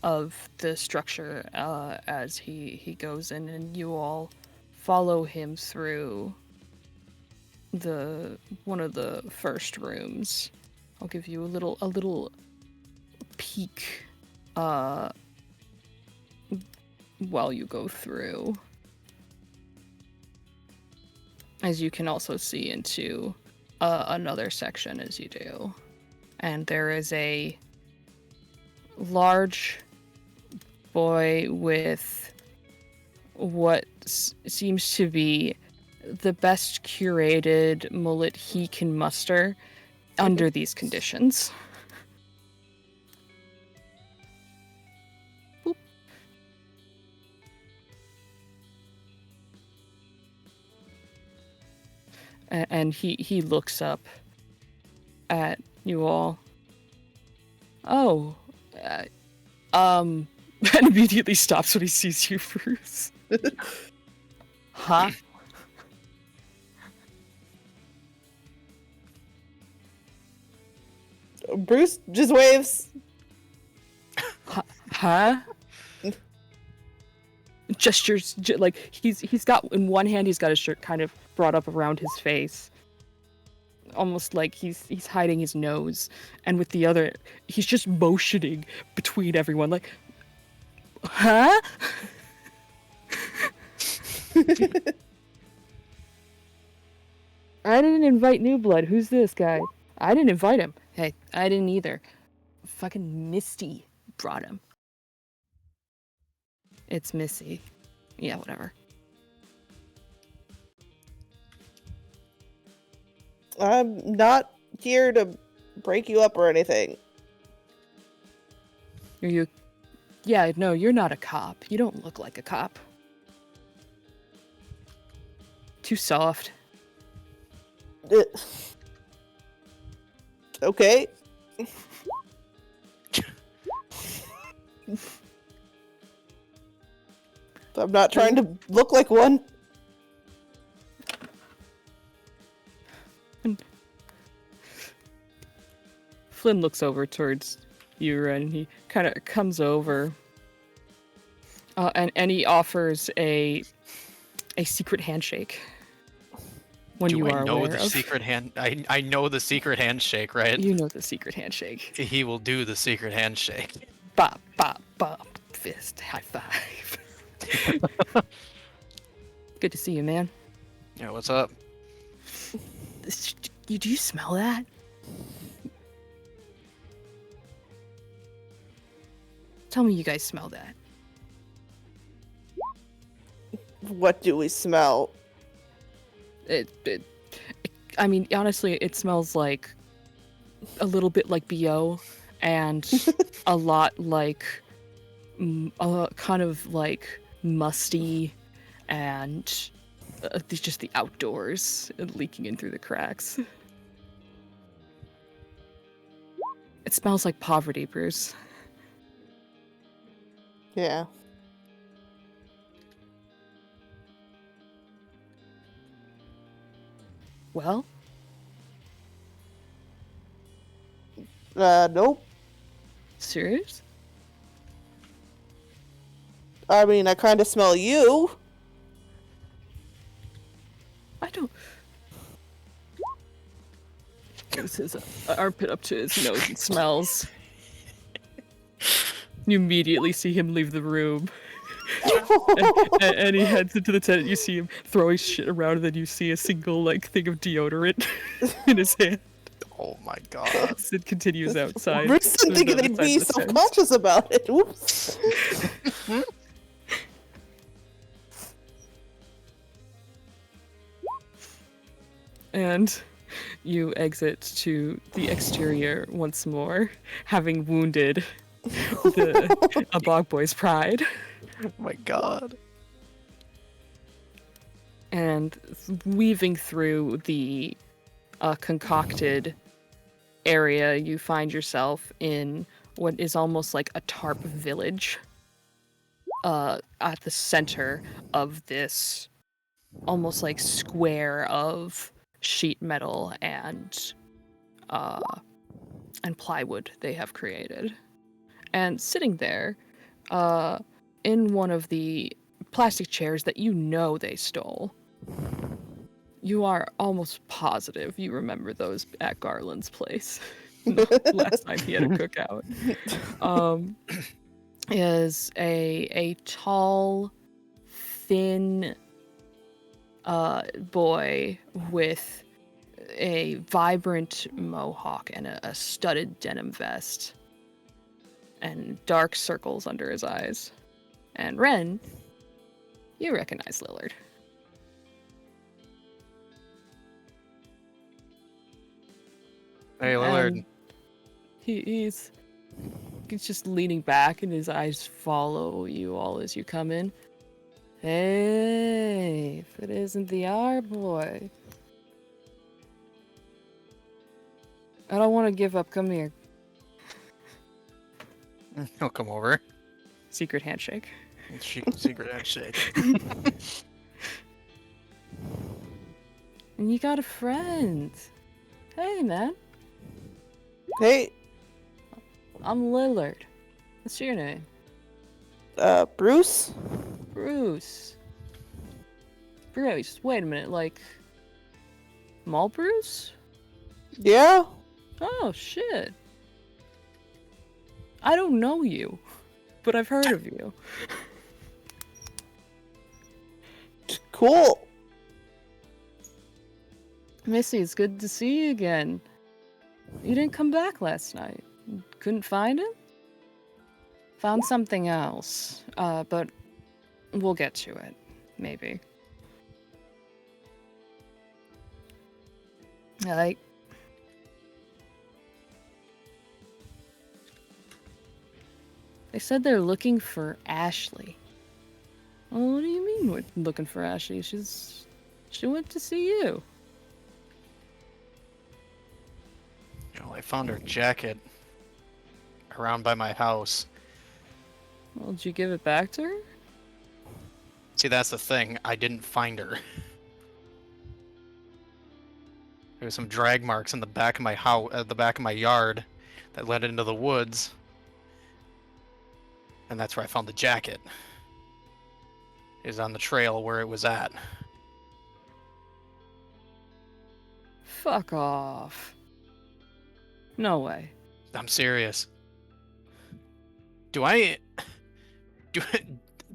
Speaker 6: of the structure as he goes in, and you all follow him through one of the first rooms. I'll give you a little peek while you go through. As you can also see into another section as you do. And there is a large boy with what seems to be the best curated mullet he can muster under these conditions. Boop. And he looks up at you all. Oh, and immediately stops when he sees you, Bruce. Huh?
Speaker 2: Bruce just waves.
Speaker 6: Huh? Gestures, like he's got in one hand he's got his shirt kind of brought up around his face, almost like he's hiding his nose, and with the other he's just motioning between everyone, like, huh? I didn't invite New Blood. Who's this guy? I didn't invite him. Hey, I didn't either. Fucking Misty brought him. It's Missy. Yeah, whatever.
Speaker 2: I'm not here to break you up or anything.
Speaker 6: Are you? Yeah, no, you're not a cop. You don't look like a cop. Too soft.
Speaker 2: Okay. I'm not trying to look like one.
Speaker 6: Flynn looks over towards you, and he kind of comes over, and he offers a secret handshake. When
Speaker 3: Do
Speaker 6: you
Speaker 3: I
Speaker 6: are
Speaker 3: know
Speaker 6: aware
Speaker 3: the
Speaker 6: of.
Speaker 3: secret hand? I know the secret handshake, right?
Speaker 6: You know the secret handshake.
Speaker 3: He will do the secret handshake.
Speaker 6: Bop, bop, bop. Fist, high five. Good to see you, man.
Speaker 3: Yeah, what's up?
Speaker 6: Do you smell that? Tell me you guys smell that.
Speaker 2: What do we smell?
Speaker 6: I mean, honestly, it smells like a little bit like BO and a lot like kind of like musty and just the outdoors leaking in through the cracks. It smells like poverty, Bruce.
Speaker 2: Yeah.
Speaker 6: Well,
Speaker 2: Nope.
Speaker 6: serious?
Speaker 2: I mean, I kind of smell you.
Speaker 6: I don't. Gives his armpit up to his nose and smells. You immediately see him leave the room. And he heads into the tent. You see him throwing shit around, and then you see a single thing of deodorant in his hand.
Speaker 3: Oh my god.
Speaker 6: Sid continues outside.
Speaker 2: Bruce didn't think they'd be self-conscious about it. Oops.
Speaker 6: And you exit to the exterior once more, having wounded a bog boy's pride.
Speaker 3: Oh my god.
Speaker 6: And weaving through the concocted area, you find yourself in what is almost like a tarp village at the center of this almost like square of sheet metal and plywood they have created. And sitting there in one of the plastic chairs that you know they stole, you are almost positive you remember those at Garland's place. Last time he had a cookout. Is a tall, thin boy with a vibrant mohawk and a studded denim vest and dark circles under his eyes. And Ren, you recognize Lillard.
Speaker 3: Hey, Lillard.
Speaker 6: And he's just leaning back and his eyes follow you all as you come in. Hey, if it isn't the R boy. I don't want to give up. Come here.
Speaker 3: He'll come over.
Speaker 6: Secret handshake.
Speaker 3: Secret handshake.
Speaker 6: And you got a friend. Hey, man.
Speaker 2: Hey,
Speaker 6: I'm Lillard. What's your name?
Speaker 2: Bruce?
Speaker 6: Bruce. Bruce, wait a minute, Mall Bruce?
Speaker 2: Yeah?
Speaker 6: Oh, shit. I don't know you, but I've heard of you.
Speaker 2: Cool.
Speaker 6: Missy, it's good to see you again. You didn't come back last night. Couldn't find him? Found something else. But we'll get to it. Maybe. They said they're looking for Ashley. Well, what do you mean we're looking for Ashley? She went to see you.
Speaker 3: I found her jacket around by my house.
Speaker 6: Well, did you give it back to her?
Speaker 3: See, that's the thing. I didn't find her. There was some drag marks in the back of my house, the back of my yard, that led into the woods, and that's where I found the jacket. It was on the trail where it was at.
Speaker 6: Fuck off. No way.
Speaker 3: I'm serious. Do I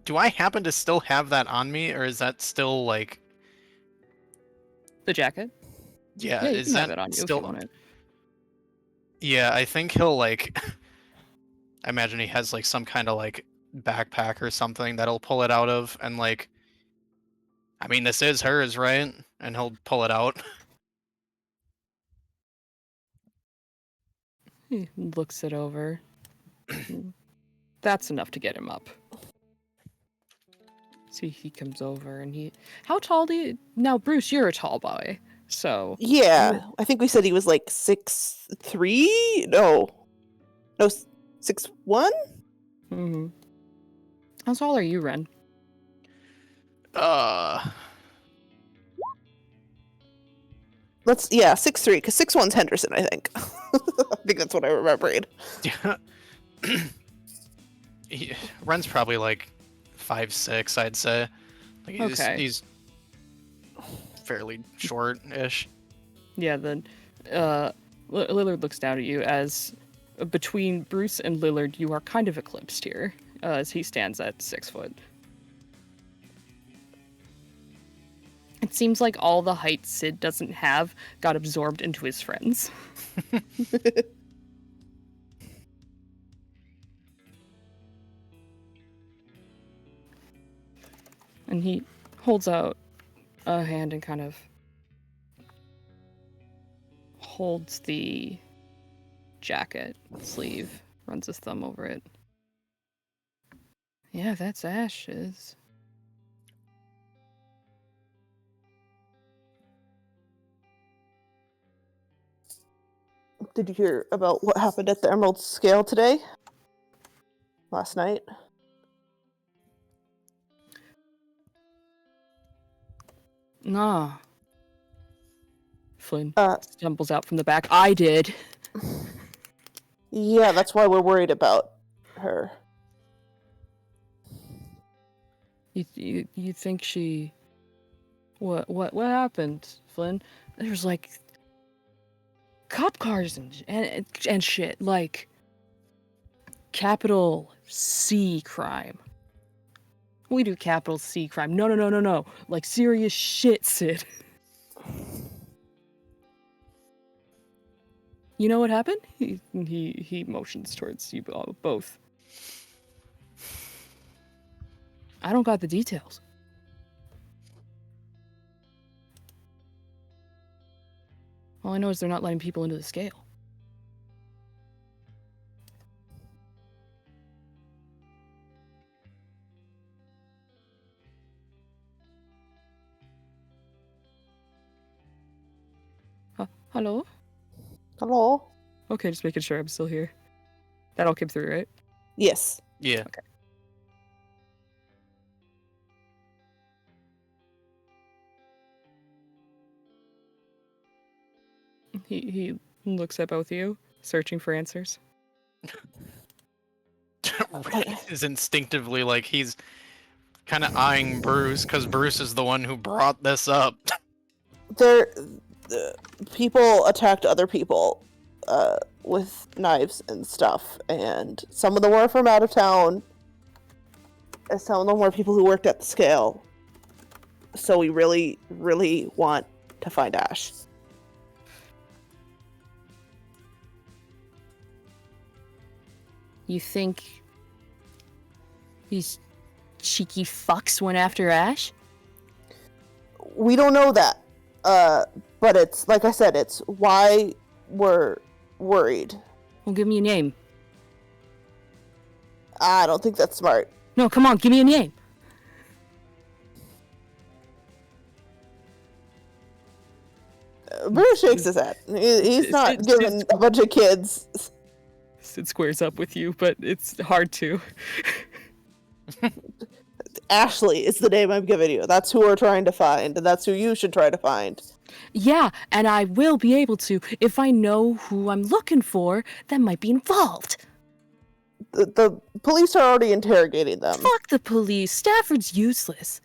Speaker 3: happen to still have that on me, or is that still like?
Speaker 6: The jacket?
Speaker 3: Yeah,
Speaker 6: You
Speaker 3: is
Speaker 6: can have
Speaker 3: that
Speaker 6: it on you
Speaker 3: still?
Speaker 6: if you want it.
Speaker 3: Yeah, I think he'll like. I imagine he has like some kind of like backpack or something that'll pull it out of, and like. I mean, this is hers, right? And he'll pull it out.
Speaker 6: He looks it over. That's enough to get him up. See, he comes over and he... How tall do you... Now, Bruce, you're a tall boy, so...
Speaker 2: Yeah, I think we said he was like 6'3"? No. No, 6'1"?
Speaker 6: Mm-hmm. How tall are you, Ren?
Speaker 2: Let's 6'3", because 6'1"'s Henderson, I think. I think that's what I remembered.
Speaker 3: Ren's probably like 5'6", I'd say. Like
Speaker 6: Okay.
Speaker 3: he's fairly short-ish.
Speaker 6: Yeah, then Lillard looks down at you as between Bruce and Lillard, you are kind of eclipsed here, as he stands at 6 foot. It seems like all the height Sid doesn't have got absorbed into his friends. And he holds out a hand and kind of holds the jacket sleeve, runs his thumb over it. Yeah, that's Ash's.
Speaker 2: Did you hear about what happened at the Emerald Scale today? Last night?
Speaker 6: Nah. Flynn
Speaker 2: Uh,
Speaker 6: stumbles out from the back. I did.
Speaker 2: Yeah, that's why we're worried about her.
Speaker 6: You think she... What happened, Flynn? There's like cop cars and shit, like capital C crime. We do capital C crime. No. Like serious shit, Sid. You know what happened? He motions towards you both. I don't got the details. All I know is they're not letting people into the scale. Hello?
Speaker 2: Hello?
Speaker 6: Okay, just making sure I'm still here. That all came through, right?
Speaker 2: Yes.
Speaker 3: Yeah.
Speaker 6: Okay. He looks at both of you, searching for answers.
Speaker 3: Is instinctively like he's kind of eyeing Bruce because Bruce is the one who brought this up.
Speaker 2: People attacked other people with knives and stuff, and some of them were from out of town, and some of them were people who worked at the scale. So we really, really want to find Ash.
Speaker 6: You think these cheeky fucks went after Ash?
Speaker 2: We don't know that, but it's like I said, it's why we're worried.
Speaker 6: Well, give me a name.
Speaker 2: I don't think that's smart.
Speaker 6: No, come on, give me a name.
Speaker 2: Bruce shakes his head. He's not giving a bunch of kids.
Speaker 6: Sid squares up with you, but it's hard to.
Speaker 2: Ashley is the name I'm giving you. That's who we're trying to find, and that's who you should try to find.
Speaker 6: Yeah, and I will be able to if I know who I'm looking for that might be involved.
Speaker 2: The police are already interrogating them.
Speaker 6: Fuck the police. Stafford's useless.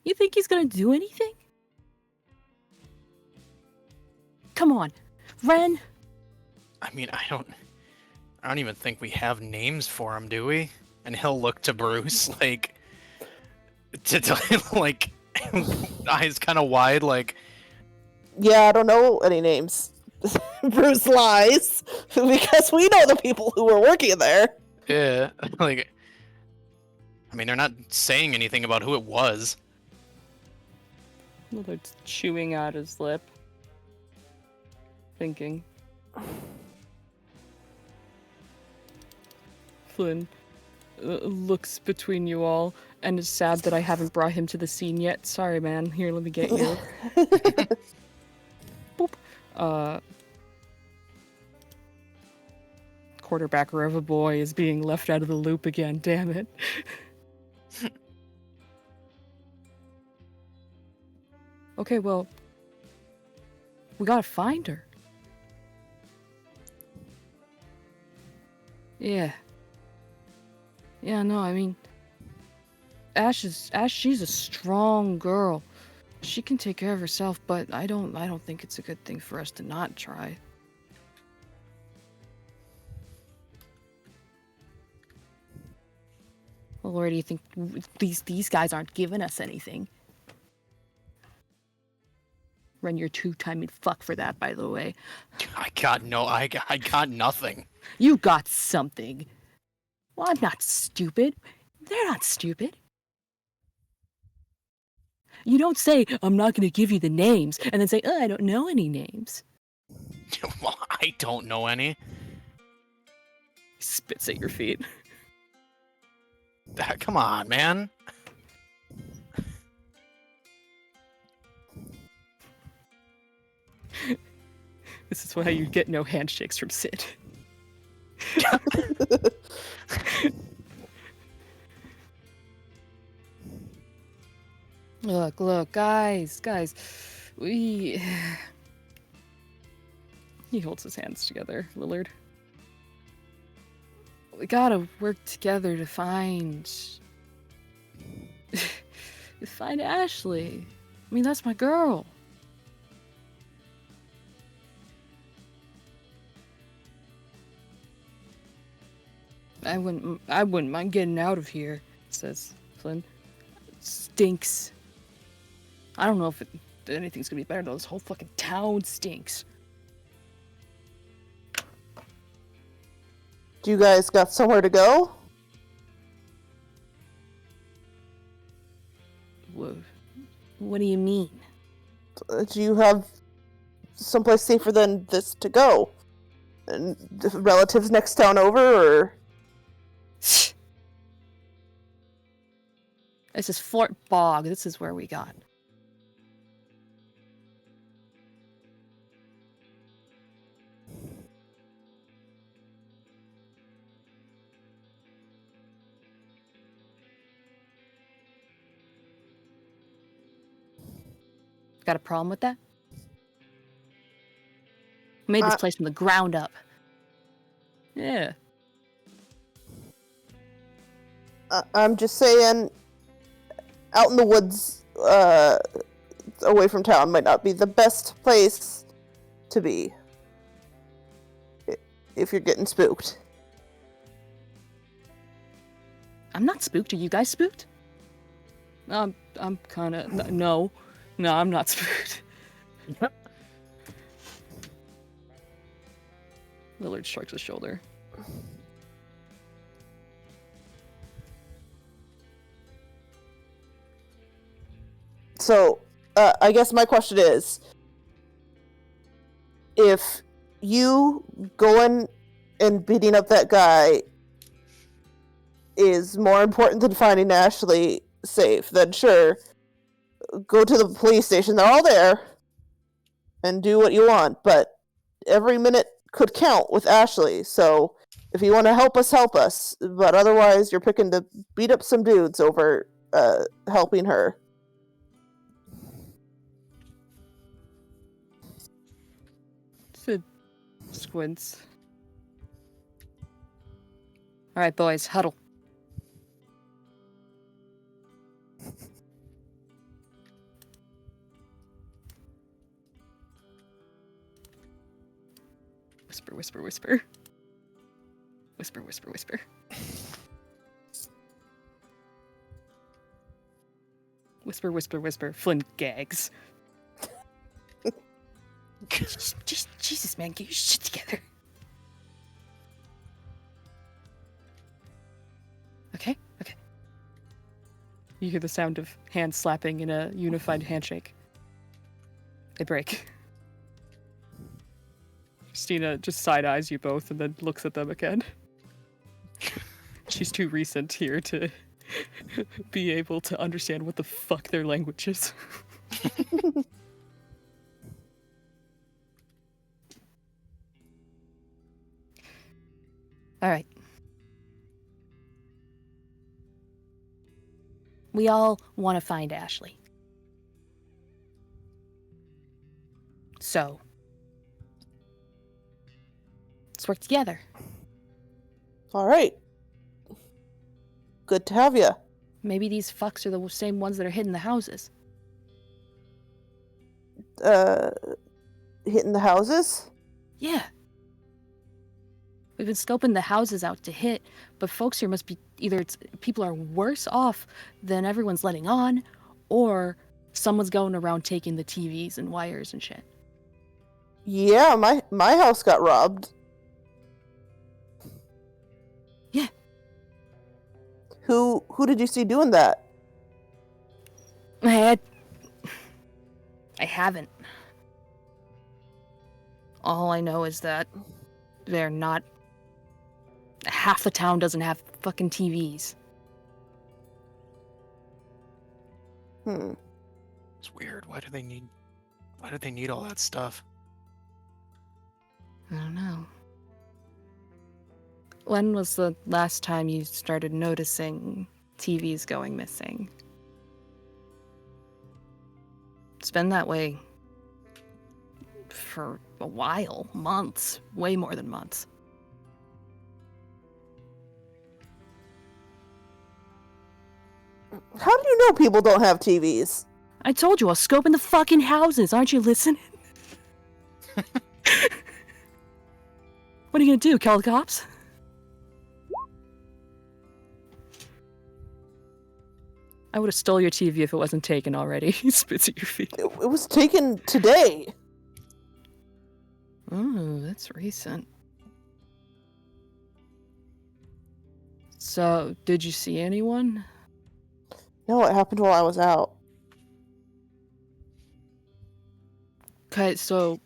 Speaker 6: You think he's gonna do anything? Come on, Ren.
Speaker 3: I mean, I don't even think we have names for him, do we? And he'll look to Bruce like like eyes kind of wide, like.
Speaker 2: Yeah, I don't know any names. Bruce lies because we know the people who were working there.
Speaker 3: Yeah, like. I mean, they're not saying anything about who it was.
Speaker 6: Willard's chewing out his lip, thinking. Flynn looks between you all and is sad that I haven't brought him to the scene yet. Sorry, man. Here, let me get you. Boop. Quarterbacker of a boy is being left out of the loop again. Damn it. Okay, well, we gotta find her. Yeah. Yeah, no, I mean, Ash, she's a strong girl. She can take care of herself, but I don't think it's a good thing for us to not try. Well, where do you think these guys aren't giving us anything? Ren, you're two-timing fuck for that, by the way.
Speaker 3: I got nothing.
Speaker 6: You got something. Well, I'm not stupid. They're not stupid. You don't say, I'm not going to give you the names, and then say, oh, I don't know any names.
Speaker 3: Well, I don't know any.
Speaker 6: He spits at your feet.
Speaker 3: Come on, man.
Speaker 6: This is why you get no handshakes from Sid. Look, guys. He holds his hands together, Lillard. We gotta work together to find Ashley. I mean, that's my girl. I wouldn't mind getting out of here, says Flynn. It stinks. I don't know if anything's gonna be better though. This whole fucking town stinks.
Speaker 2: Do you guys got somewhere to go?
Speaker 6: What do you mean?
Speaker 2: Do you have someplace safer than this to go? And relatives next town over, or?
Speaker 6: This is Fort Bog. This is where we got. Got a problem with that? Made this place from the ground up. Yeah.
Speaker 2: I'm just saying, out in the woods, away from town might not be the best place to be. If you're getting spooked.
Speaker 6: I'm not spooked. Are you guys spooked? I'm kind of... No, I'm not spooked. Lillard shrugs his shoulder.
Speaker 2: So, I guess my question is, if you going and beating up that guy is more important than finding Ashley safe, then sure, go to the police station. They're all there, and do what you want. But every minute could count with Ashley. So if you want to help us, help us. But otherwise, you're picking to beat up some dudes over helping her.
Speaker 6: Sid squints. All right, boys, huddle. Whisper, whisper, whisper. Whisper, whisper, whisper. Whisper, whisper, whisper. Flynn gags. Just, Jesus, man, get your shit together. Okay. You hear the sound of hands slapping in a unified handshake. They break. Christina just side-eyes you both and then looks at them again. She's too recent here to be able to understand what the fuck their language is. All right. We all want to find Ashley. So, let's work together.
Speaker 2: All right. Good to have you.
Speaker 6: Maybe these fucks are the same ones that are hitting the houses.
Speaker 2: Hitting the houses?
Speaker 6: Yeah. We've been scoping the houses out to hit, but folks here must be either people are worse off than everyone's letting on, or someone's going around taking the TVs and wires and shit.
Speaker 2: Yeah, my house got robbed.
Speaker 6: Yeah.
Speaker 2: Who did you see doing that?
Speaker 6: I haven't. All I know is that they're not. Half the town doesn't have fucking TVs.
Speaker 3: It's weird. Why do they need all that stuff?
Speaker 6: I don't know. When was the last time you started noticing TVs going missing? It's been that way for a while. Months. Way more than months.
Speaker 2: How do you know people don't have TVs?
Speaker 6: I told you, I was scoping the fucking houses. Aren't you listening? What are you gonna do, call the cops? I would have stole your TV if it wasn't taken already. He spits at your feet.
Speaker 2: It was taken today.
Speaker 6: Oh, that's recent. So, did you see anyone?
Speaker 2: No, it happened while I was out.
Speaker 6: Okay, so...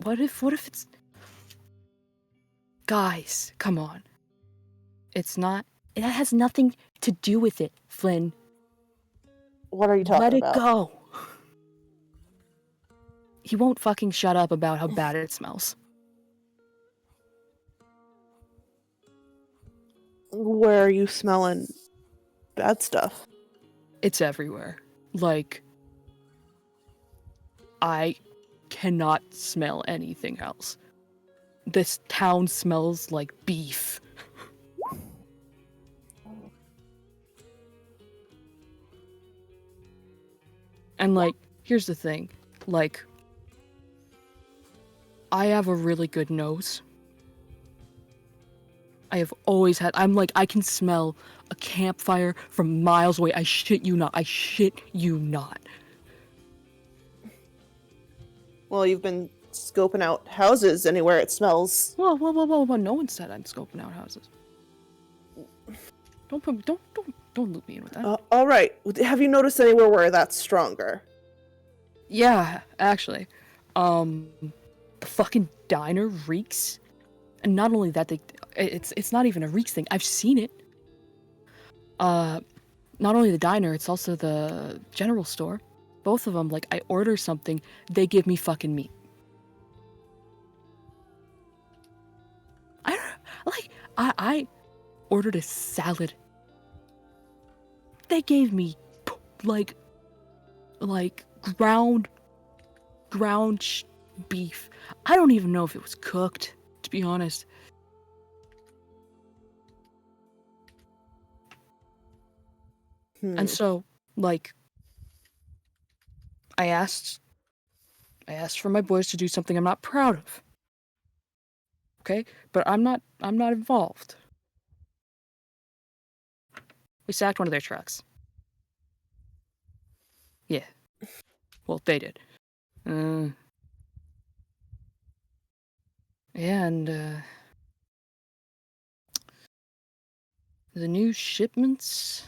Speaker 6: What if it's... Guys, come on. It's not... It has nothing to do with it, Flynn.
Speaker 2: What are you talking
Speaker 6: Let it
Speaker 2: about?
Speaker 6: go. He won't fucking shut up about how bad it smells.
Speaker 2: Where are you smelling bad stuff?
Speaker 6: It's everywhere. Like, I cannot smell anything else. This town smells like beef. And, like, here's the thing. Like, I have a really good nose. I have always had... I'm like, I can smell a campfire from miles away. I shit you not. I shit you not.
Speaker 2: Well, you've been scoping out houses anywhere it smells.
Speaker 6: Whoa. No one said I'm scoping out houses. Don't loop me in with that.
Speaker 2: All right. Have you noticed anywhere where that's stronger?
Speaker 6: Yeah, actually. The fucking diner reeks. And not only that, it's not even a reeks thing. I've seen it. Not only the diner, it's also the general store. Both of them, like, I order something, they give me fucking meat. I ordered a salad. They gave me, like ground beef. I don't even know if it was cooked, to be honest. And so, like, I asked for my boys to do something I'm not proud of. Okay? But I'm not involved. We sacked one of their trucks. Yeah. Well, they did. Yeah, and the new shipments,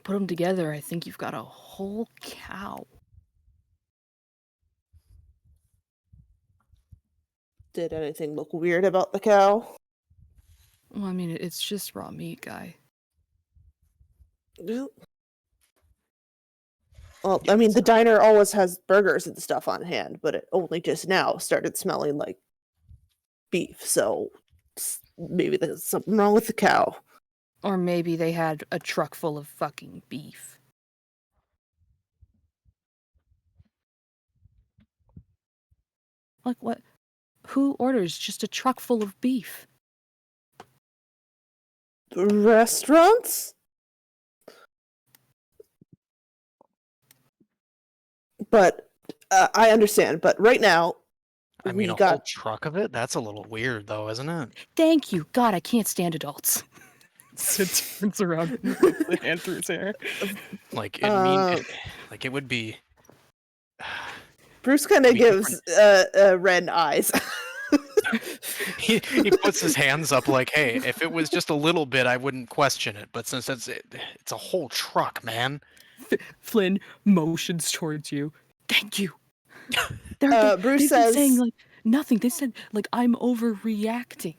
Speaker 6: put them together, I think you've got a whole cow.
Speaker 2: Did anything look weird about the cow?
Speaker 6: Well, I mean, it's just raw meat, guy.
Speaker 2: No. Well, I mean, the diner always has burgers and stuff on hand, but it only just now started smelling like beef, so maybe there's something wrong with the cow.
Speaker 6: Or maybe they had a truck full of fucking beef. Like, what? Who orders just a truck full of beef?
Speaker 2: Restaurants? But I understand, but right now,
Speaker 3: I mean,
Speaker 2: we
Speaker 3: a
Speaker 2: got
Speaker 3: whole truck of it? That's a little weird, though, isn't it?
Speaker 6: Thank you. God, I can't stand adults.
Speaker 1: Sid turns around and puts the hand through his hair.
Speaker 3: Like, it would be.
Speaker 2: Bruce kind of
Speaker 3: be
Speaker 2: gives Ren eyes.
Speaker 3: he puts his hands up like, hey, if it was just a little bit, I wouldn't question it. But since it's a whole truck, man.
Speaker 1: Flynn motions towards you. Thank you.
Speaker 2: Bruce
Speaker 1: they've been
Speaker 2: says,
Speaker 1: saying like nothing. They said like I'm overreacting.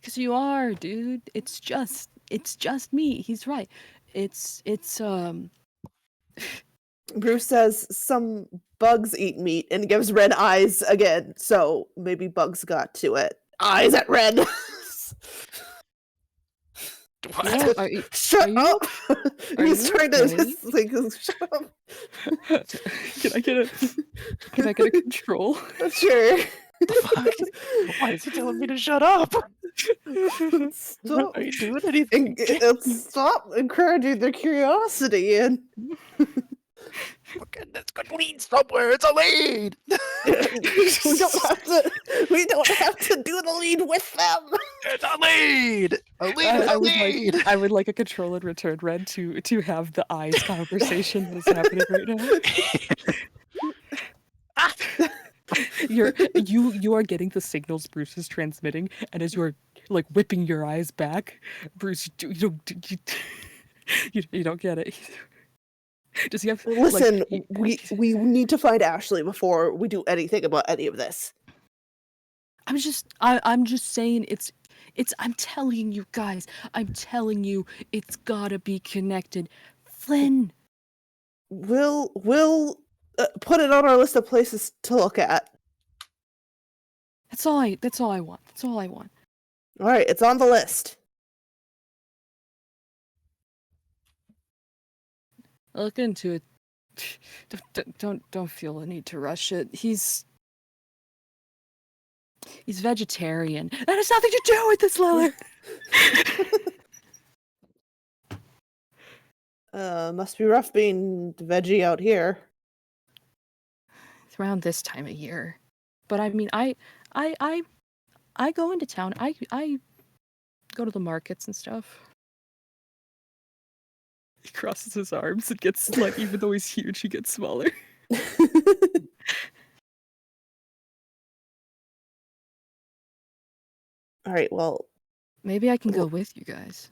Speaker 1: Cause you are, dude. It's just me. He's right. It's
Speaker 2: Bruce says some bugs eat meat and gives Ren eyes again, so maybe bugs got to it. Eyes at Ren.
Speaker 6: Yeah, are you,
Speaker 2: Shut
Speaker 6: are you-
Speaker 2: up!
Speaker 6: are
Speaker 2: He's
Speaker 6: you
Speaker 2: trying to
Speaker 6: okay?
Speaker 2: like, shut up.
Speaker 1: can I get a control?
Speaker 2: Sure.
Speaker 3: Fuck? Why is he telling me to shut up?
Speaker 2: Stop.
Speaker 3: Are you doing anything?
Speaker 2: Stop encouraging their curiosity and
Speaker 3: Okay, this could lead somewhere. It's a lead.
Speaker 2: we don't have to do the lead with them.
Speaker 3: It's a lead. A lead is
Speaker 1: I
Speaker 3: a
Speaker 1: would
Speaker 3: lead.
Speaker 1: I would like a control in return, Red, to have the eyes conversation that is happening right now. You are getting the signals Bruce is transmitting, and as you're like whipping your eyes back, Bruce, you don't get it. Does he have?
Speaker 2: Listen,
Speaker 1: like,
Speaker 2: we need to find Ashley before we do anything about any of this.
Speaker 1: I'm just saying it's I'm telling you guys, I'm telling you it's gotta be connected. Flynn.
Speaker 2: We'll put it on our list of places to look at.
Speaker 6: That's all I want. That's all I want.
Speaker 2: All right, it's on the list.
Speaker 6: Look into it. Don't feel the need to rush it. He's vegetarian. That has nothing to do with this, Lillard.
Speaker 2: Must be rough being veggie out here.
Speaker 6: It's around this time of year. But I mean, I go into town. I go to the markets and stuff. He crosses his arms and gets like, even though he's huge, he gets smaller.
Speaker 2: All right, well,
Speaker 6: Maybe I can go with you guys.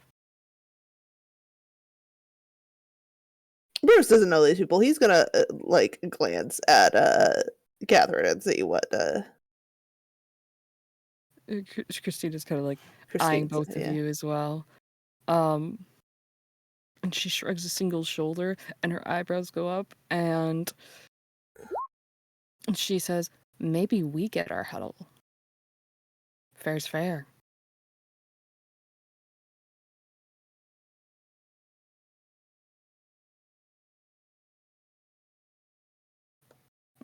Speaker 2: Bruce doesn't know these people. He's gonna like glance at Catherine and see what
Speaker 6: Christina's kind of like eyeing
Speaker 2: Christine's,
Speaker 6: both of
Speaker 2: yeah.
Speaker 6: you as well. And she shrugs a single shoulder and her eyebrows go up and she says, maybe we get our huddle. Fair's fair.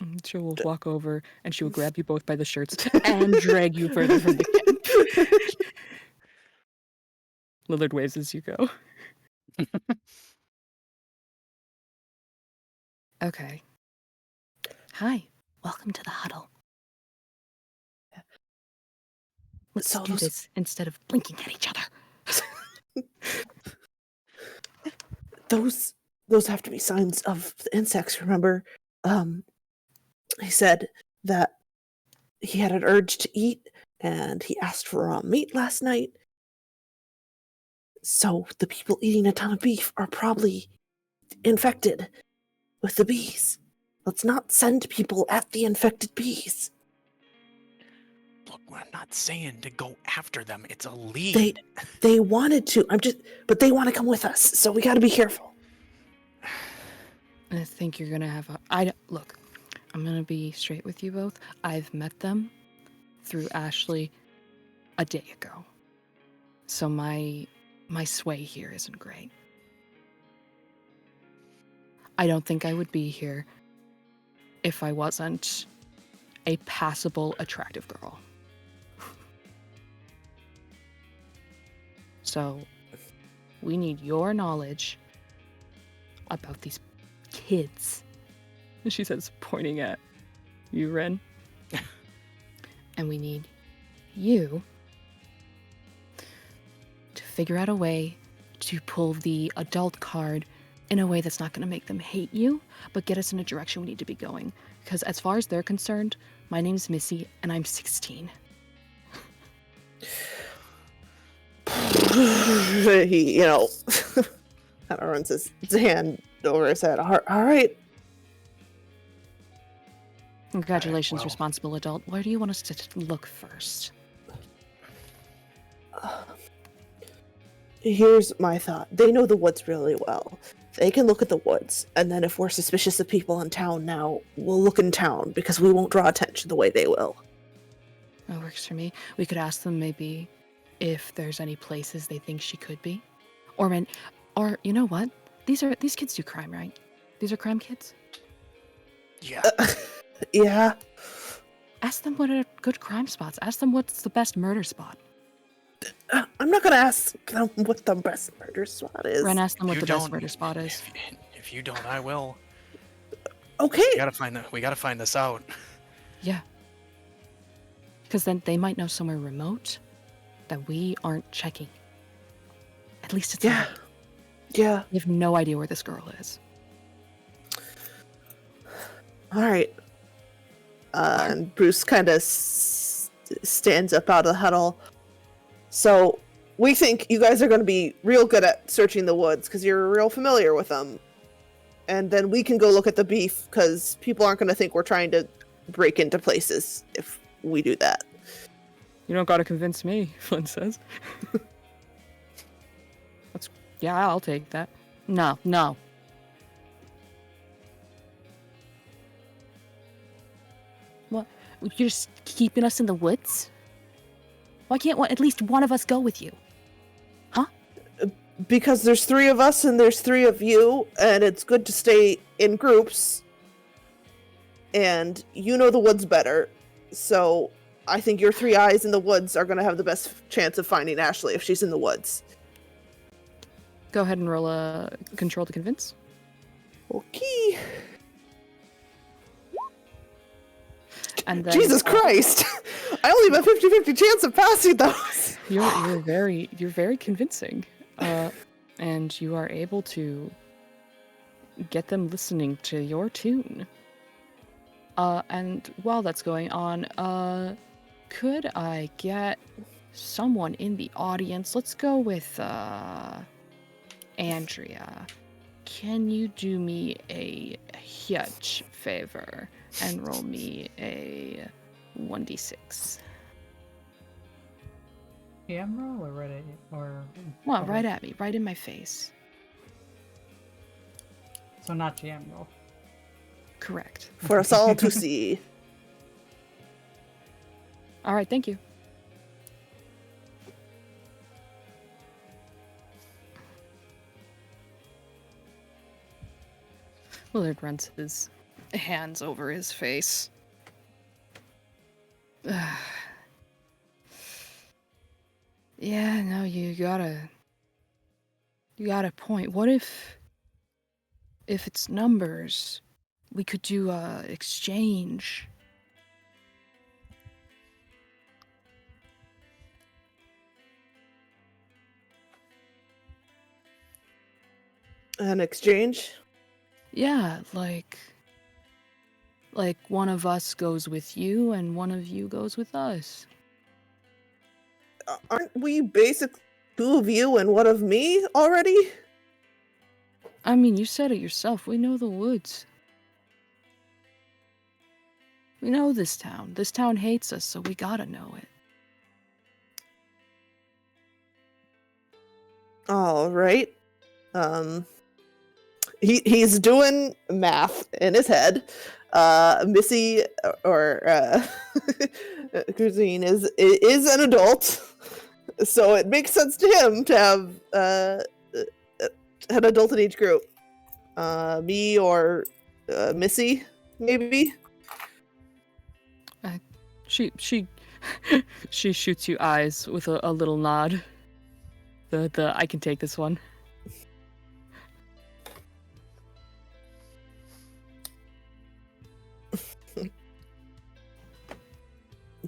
Speaker 6: And she will walk over and she will grab you both by the shirts and drag you further from the camp. Lillard waves as you go. Okay. Hi. Welcome to the huddle. Let's
Speaker 2: So
Speaker 6: do
Speaker 2: those-
Speaker 6: this instead of blinking at each other.
Speaker 2: Those have to be signs of the insects, remember? He said that he had an urge to eat and he asked for raw meat last night. So the people eating a ton of beef are probably infected with the bees. Let's not send people at the infected bees.
Speaker 3: Look, I'm not saying to go after them. It's a lead.
Speaker 2: They wanted to. But they want to come with us, so we got to be careful.
Speaker 6: I think you're gonna have look, I'm gonna be straight with you both. I've met them through Ashley a day ago. So my sway here isn't great. I don't think I would be here if I wasn't a passable, attractive girl. So, we need your knowledge about these kids. She says, pointing at you, Ren. And we need you to figure out a way to pull the adult card in a way that's not going to make them hate you, but get us in a direction we need to be going. Because as far as they're concerned, my name's Missy, and I'm 16.
Speaker 2: He, kind of runs his hand over his head. All right.
Speaker 6: Congratulations,
Speaker 3: well.
Speaker 6: responsible adult. Where do you want us to look first?
Speaker 2: Here's my thought. They know the woods really well. They can look at the woods, and then if we're suspicious of people in town now, we'll look in town because we won't draw attention the way they will.
Speaker 6: That works for me. We could ask them maybe if there's any places they think she could be. Or you know what? These kids do crime, right? These are crime kids?
Speaker 3: Yeah.
Speaker 2: Yeah.
Speaker 6: Ask them what are good crime spots. Ask them what's the best murder spot.
Speaker 2: I'm not gonna ask them what the best murder spot is.
Speaker 6: Ren, ask them what
Speaker 3: You
Speaker 6: the best
Speaker 3: don't-
Speaker 6: murder spot is.
Speaker 3: If you don't, I will.
Speaker 2: Okay.
Speaker 3: We gotta find this out.
Speaker 6: Yeah. Because then they might know somewhere remote that we aren't checking. At least it's
Speaker 2: Yeah.
Speaker 6: not.
Speaker 2: Yeah.
Speaker 6: We have no idea where this girl is.
Speaker 2: All right. And Bruce kind of stands up out of the huddle. So we think you guys are going to be real good at searching the woods because you're real familiar with them. And then we can go look at the beef because people aren't going to think we're trying to break into places if we do that.
Speaker 6: You don't gotta convince me, Flynn says. Yeah, I'll take that. No. What? You're just keeping us in the woods? Why can't at least one of us go with you?
Speaker 2: Because there's 3 of us and there's 3 of you, and it's good to stay in groups. And you know the woods better, so I think your 3 eyes in the woods are going to have the best chance of finding Ashley if she's in the woods.
Speaker 6: Go ahead and roll a control to convince.
Speaker 2: Okay.
Speaker 6: And then,
Speaker 2: Jesus Christ! I only have a 50-50 chance of passing those.
Speaker 6: You're very convincing, and you are able to get them listening to your tune. And while that's going on, could I get someone in the audience? Let's go with Andrea. Can you do me a huge favor and roll me a 1d6?
Speaker 4: Camera or Reddit or
Speaker 6: Well, right at me, right in my face.
Speaker 4: So not GM roll.
Speaker 6: Correct.
Speaker 2: For us all to see.
Speaker 6: All right, thank you. Willard runs his hands over his face. Yeah, no, you got a point. What if it's numbers? We could do a exchange.
Speaker 2: An exchange?
Speaker 6: Yeah, like one of us goes with you and one of you goes with us.
Speaker 2: Aren't we basically 2 of you and 1 of me already?
Speaker 6: I mean, you said it yourself. We know the woods. We know this town. This town hates us, so we gotta know it.
Speaker 2: All right. He's doing math in his head. Missy or Cuisine is an adult, so it makes sense to him to have an adult in each group. Me or Missy, maybe.
Speaker 6: She she shoots you eyes with a little nod. The I can take this one.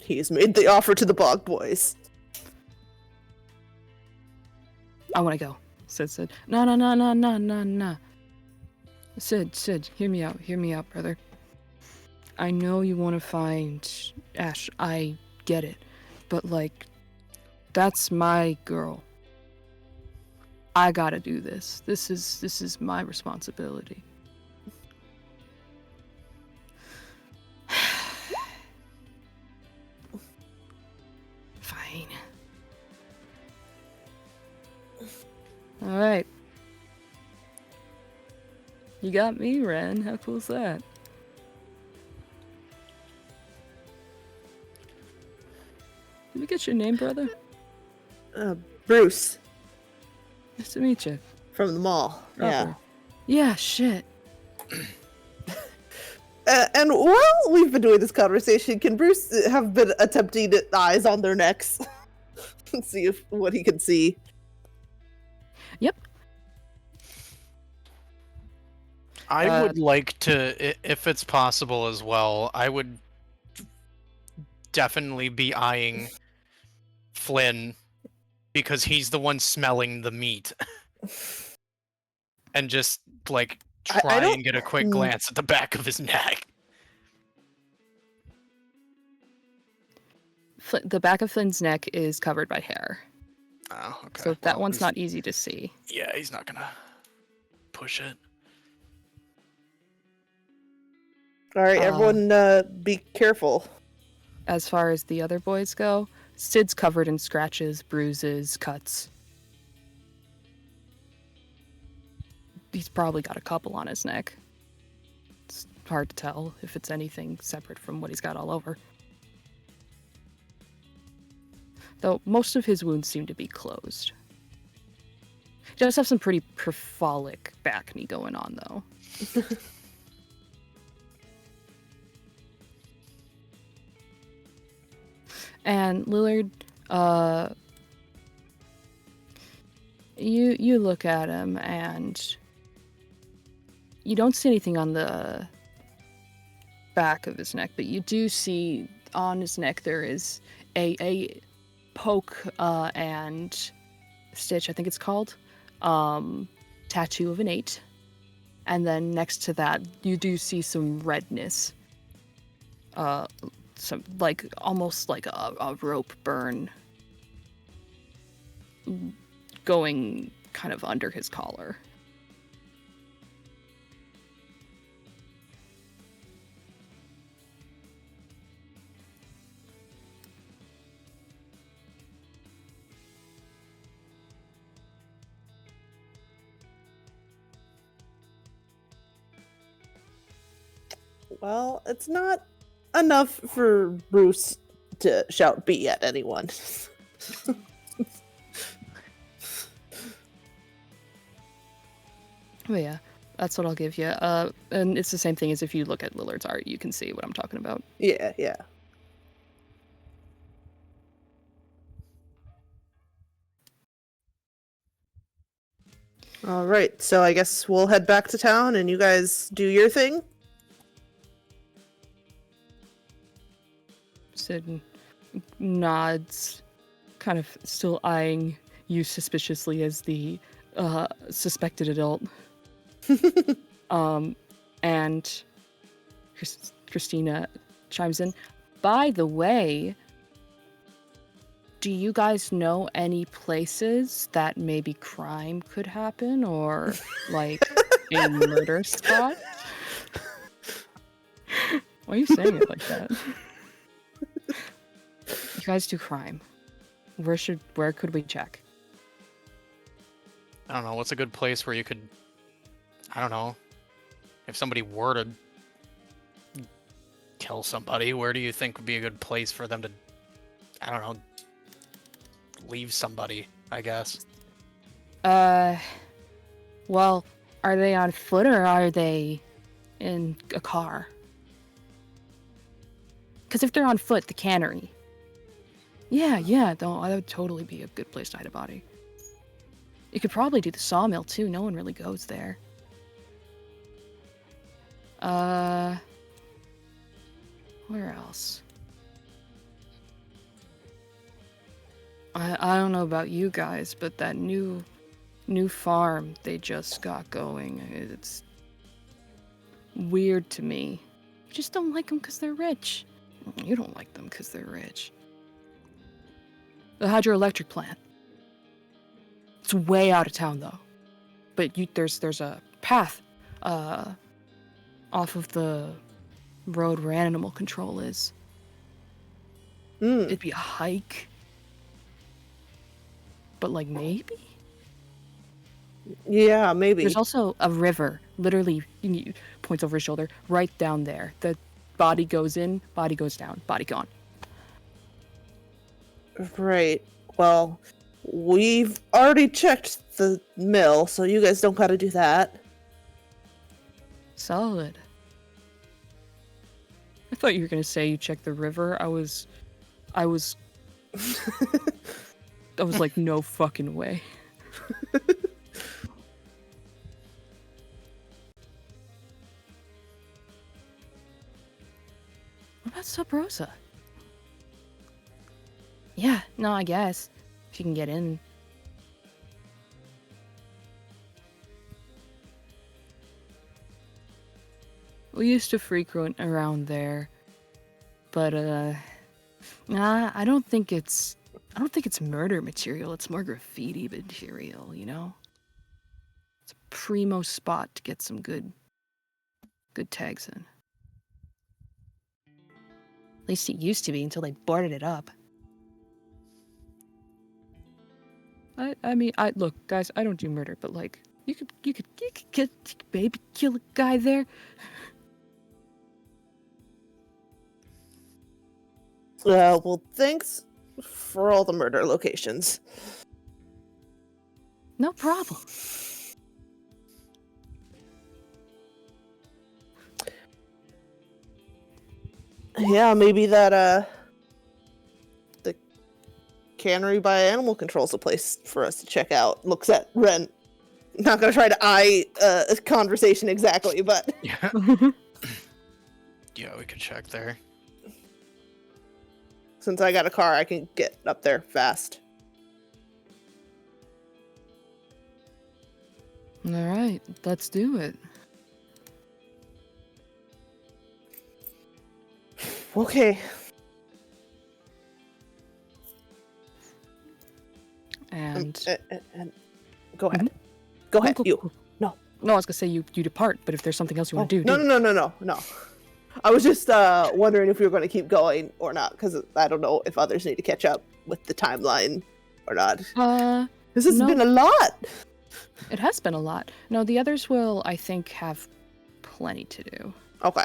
Speaker 2: He's made the offer to the Bog Boys.
Speaker 6: I want to go. Sid. No. Sid, hear me out, brother. I know you want to find Ash. I get it. But, like, that's my girl. I gotta do this. This is my responsibility. Fine. Alright. You got me, Ren. How cool is that? Did we get your name, brother?
Speaker 2: Bruce
Speaker 6: Nice to meet you.
Speaker 2: from the mall.
Speaker 6: Proper. Yeah, shit.
Speaker 2: And while we've been doing this conversation, can Bruce have been attempting to eyes on their necks and see what he can see?
Speaker 6: Yep.
Speaker 3: I would like to, if it's possible as well, I would definitely be eyeing Flynn because he's the one smelling the meat. And just, like,
Speaker 2: I
Speaker 3: try
Speaker 2: don't-
Speaker 3: and get a quick glance at the back of his neck.
Speaker 6: The back of Flynn's neck is covered by hair.
Speaker 3: Oh, okay.
Speaker 6: So that
Speaker 3: Well,
Speaker 6: one's
Speaker 3: he's-
Speaker 6: not easy to see.
Speaker 3: Yeah, he's not gonna push it.
Speaker 2: All right,
Speaker 6: Uh,
Speaker 2: everyone, be careful.
Speaker 6: As far as the other boys go, Sid's covered in scratches, bruises, cuts. He's probably got a couple on his neck. It's hard to tell if it's anything separate from what he's got all over. Though most of his wounds seem to be closed. He does have some pretty prolific back knee going on, though. And Lillard, you look at him and you don't see anything on the back of his neck, but you do see on his neck there is a poke and stitch, I think it's called, tattoo of an 8. And then next to that, you do see some redness. Some, like, almost like a rope burn going kind of under his collar.
Speaker 2: Well, it's not enough for Bruce to shout B at anyone.
Speaker 6: Oh yeah, that's what I'll give you. And it's the same thing as if you look at Lillard's art, you can see what I'm talking about.
Speaker 2: Yeah. All right, so I guess we'll head back to town and you guys do your thing.
Speaker 6: Sid nods, kind of still eyeing you suspiciously as the suspected adult. And Christina chimes in. By the way, do you guys know any places that maybe crime could happen or like a murder spot? Why are you saying it like that? You guys do crime. Where could we check?
Speaker 3: I don't know, what's a good place where you could, I don't know, if somebody were to kill somebody, where do you think would be a good place for them to, I don't know, leave somebody, I guess?
Speaker 6: Well, are they on foot or are they in a car? Because if they're on foot, the cannery. Yeah, that would totally be a good place to hide a body. You could probably do the sawmill too. No one really goes there. Where else? I don't know about you guys, but that new farm they just got going, it's weird to me. You just don't like them because they're rich. You don't like them because they're rich. The hydroelectric plant. It's way out of town though. But there's a path off of the road where animal control is. It'd be a hike. But like maybe?
Speaker 2: Yeah, maybe.
Speaker 6: There's also a river, literally he points over his shoulder, right down there. The body goes in, body goes down, body gone.
Speaker 2: Right. Well, we've already checked the mill, so you guys don't gotta do that.
Speaker 6: Solid. I thought you were gonna say you checked the river. I was like, no fucking way. What about Sub Rosa? Yeah, no, I guess. If you can get in. We used to frequent around there. But, nah, I don't think it's murder material. It's more graffiti material, you know? It's a primo spot to get some good tags in. At least it used to be until they boarded it up. I mean, look, guys, I don't do murder, but like, you could maybe kill a guy there.
Speaker 2: Well, thanks for all the murder locations.
Speaker 6: No problem.
Speaker 2: Yeah, maybe that, the cannery by animal control's a place for us to check out. Looks at Ren. Not gonna try to eye a conversation exactly, but...
Speaker 3: Yeah. Yeah, we could check there.
Speaker 2: Since I got a car, I can get up there fast.
Speaker 6: Alright, let's do it.
Speaker 2: Okay.
Speaker 6: And
Speaker 2: go ahead. Go ahead,
Speaker 6: Cool.
Speaker 2: you. No.
Speaker 6: No, I was gonna say you depart, but if there's something else you want to do,
Speaker 2: No. I was just wondering if we were going to keep going or not, because I don't know if others need to catch up with the timeline or not. This has been a lot.
Speaker 6: It has been a lot. No, the others will, I think, have plenty to do.
Speaker 2: Okay.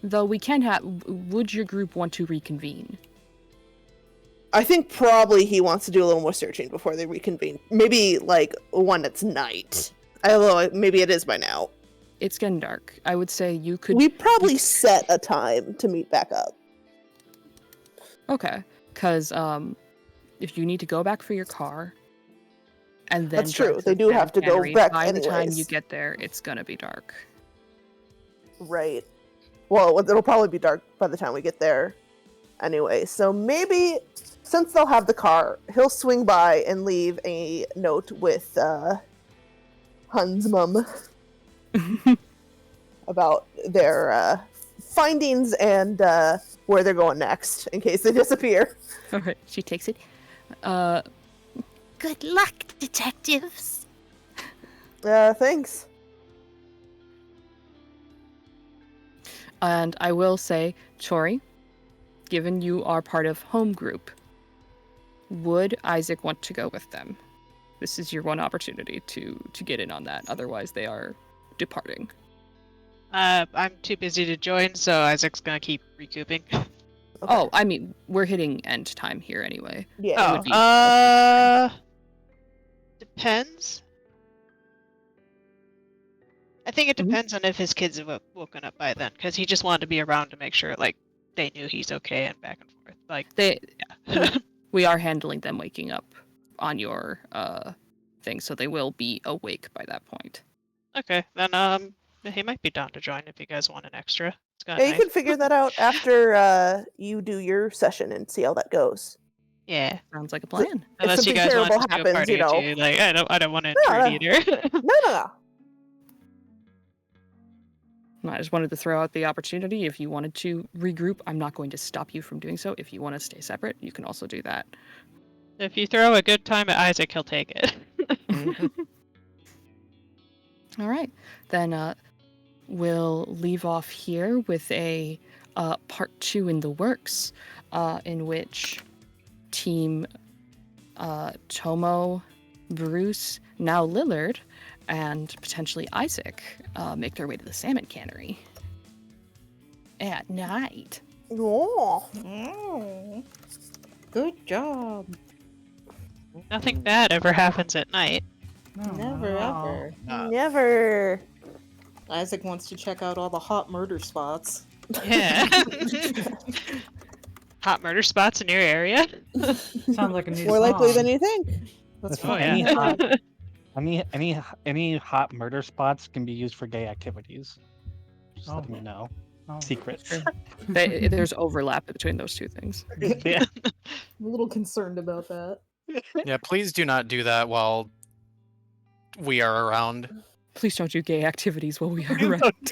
Speaker 6: Though we can have... Would your group want to reconvene?
Speaker 2: I think probably he wants to do a little more searching before they reconvene. Maybe, like, one that's night. Although, maybe it is by now.
Speaker 6: It's getting dark. I would say you could...
Speaker 2: We probably set a time to meet back up.
Speaker 6: Okay. Because, if you need to go back for your car... And then
Speaker 2: That's true.
Speaker 6: drive
Speaker 2: They
Speaker 6: to
Speaker 2: do
Speaker 6: the
Speaker 2: have to go
Speaker 6: cannery,
Speaker 2: back
Speaker 6: by
Speaker 2: anyways.
Speaker 6: the time you get there, it's gonna be dark.
Speaker 2: Right. Well, it'll probably be dark by the time we get there anyway. So maybe, since they'll have the car, he'll swing by and leave a note with Hun's mum about their findings and where they're going next, in case they disappear.
Speaker 6: Alright, she takes it.
Speaker 7: Good luck, detectives.
Speaker 2: Thanks.
Speaker 6: And I will say, Tori, given you are part of home group, would Isaac want to go with them? This is your one opportunity to get in on that. Otherwise, they are departing.
Speaker 8: I'm too busy to join, so Isaac's gonna keep recouping.
Speaker 2: Okay.
Speaker 6: Oh, I mean, we're hitting end time here anyway.
Speaker 2: Yeah.
Speaker 6: would be-
Speaker 8: Depends. I think it
Speaker 6: Mhm.
Speaker 8: depends on if his kids have woken up by then, because he just wanted to be around to make sure, like, they knew he's okay and back and forth. Like,
Speaker 6: They,
Speaker 8: yeah.
Speaker 6: we are handling them waking up on your thing, so they will be awake by that point.
Speaker 8: Okay, then he might be down to join if you guys want an extra. It's kind
Speaker 2: Yeah,
Speaker 8: of
Speaker 2: you
Speaker 8: nice.
Speaker 2: can figure that out after you do your session and see how that goes.
Speaker 8: Yeah,
Speaker 6: Sounds like a plan.
Speaker 8: unless you
Speaker 2: something
Speaker 8: guys want
Speaker 2: terrible
Speaker 8: to do a
Speaker 2: happens,
Speaker 8: party
Speaker 2: you know.
Speaker 8: too. Like, I don't want to
Speaker 2: No,
Speaker 8: intrude either.
Speaker 2: No.
Speaker 6: I just wanted to throw out the opportunity. If you wanted to regroup, I'm not going to stop you from doing so. If you want to stay separate, you can also do that.
Speaker 8: If you throw a good time at Isaac, he'll take it.
Speaker 6: All right, then we'll leave off here with a part 2 in the works, in which Team Tomo, Bruce, now Lillard, and potentially Isaac make their way to the salmon cannery at night.
Speaker 2: Oh.
Speaker 9: Good job.
Speaker 8: Nothing bad ever happens at night.
Speaker 4: No,
Speaker 9: Never
Speaker 4: no.
Speaker 9: ever.
Speaker 2: Never.
Speaker 9: Isaac wants to check out all the hot murder spots.
Speaker 8: Yeah. Hot murder spots in your area?
Speaker 4: Sounds like a new
Speaker 2: More likely
Speaker 4: song.
Speaker 2: than you think.
Speaker 9: That's
Speaker 3: Oh,
Speaker 9: fine.
Speaker 3: yeah.
Speaker 5: Any hot murder spots can be used for gay activities. Just
Speaker 4: Oh.
Speaker 5: letting you know.
Speaker 4: Oh,
Speaker 5: Secrets.
Speaker 6: Sure. There's overlap between those two things.
Speaker 5: Yeah.
Speaker 9: I'm a little concerned about that.
Speaker 3: Yeah, please do not do that while we are around.
Speaker 6: Please don't do gay activities while we are
Speaker 5: Please
Speaker 6: around.
Speaker 5: don't do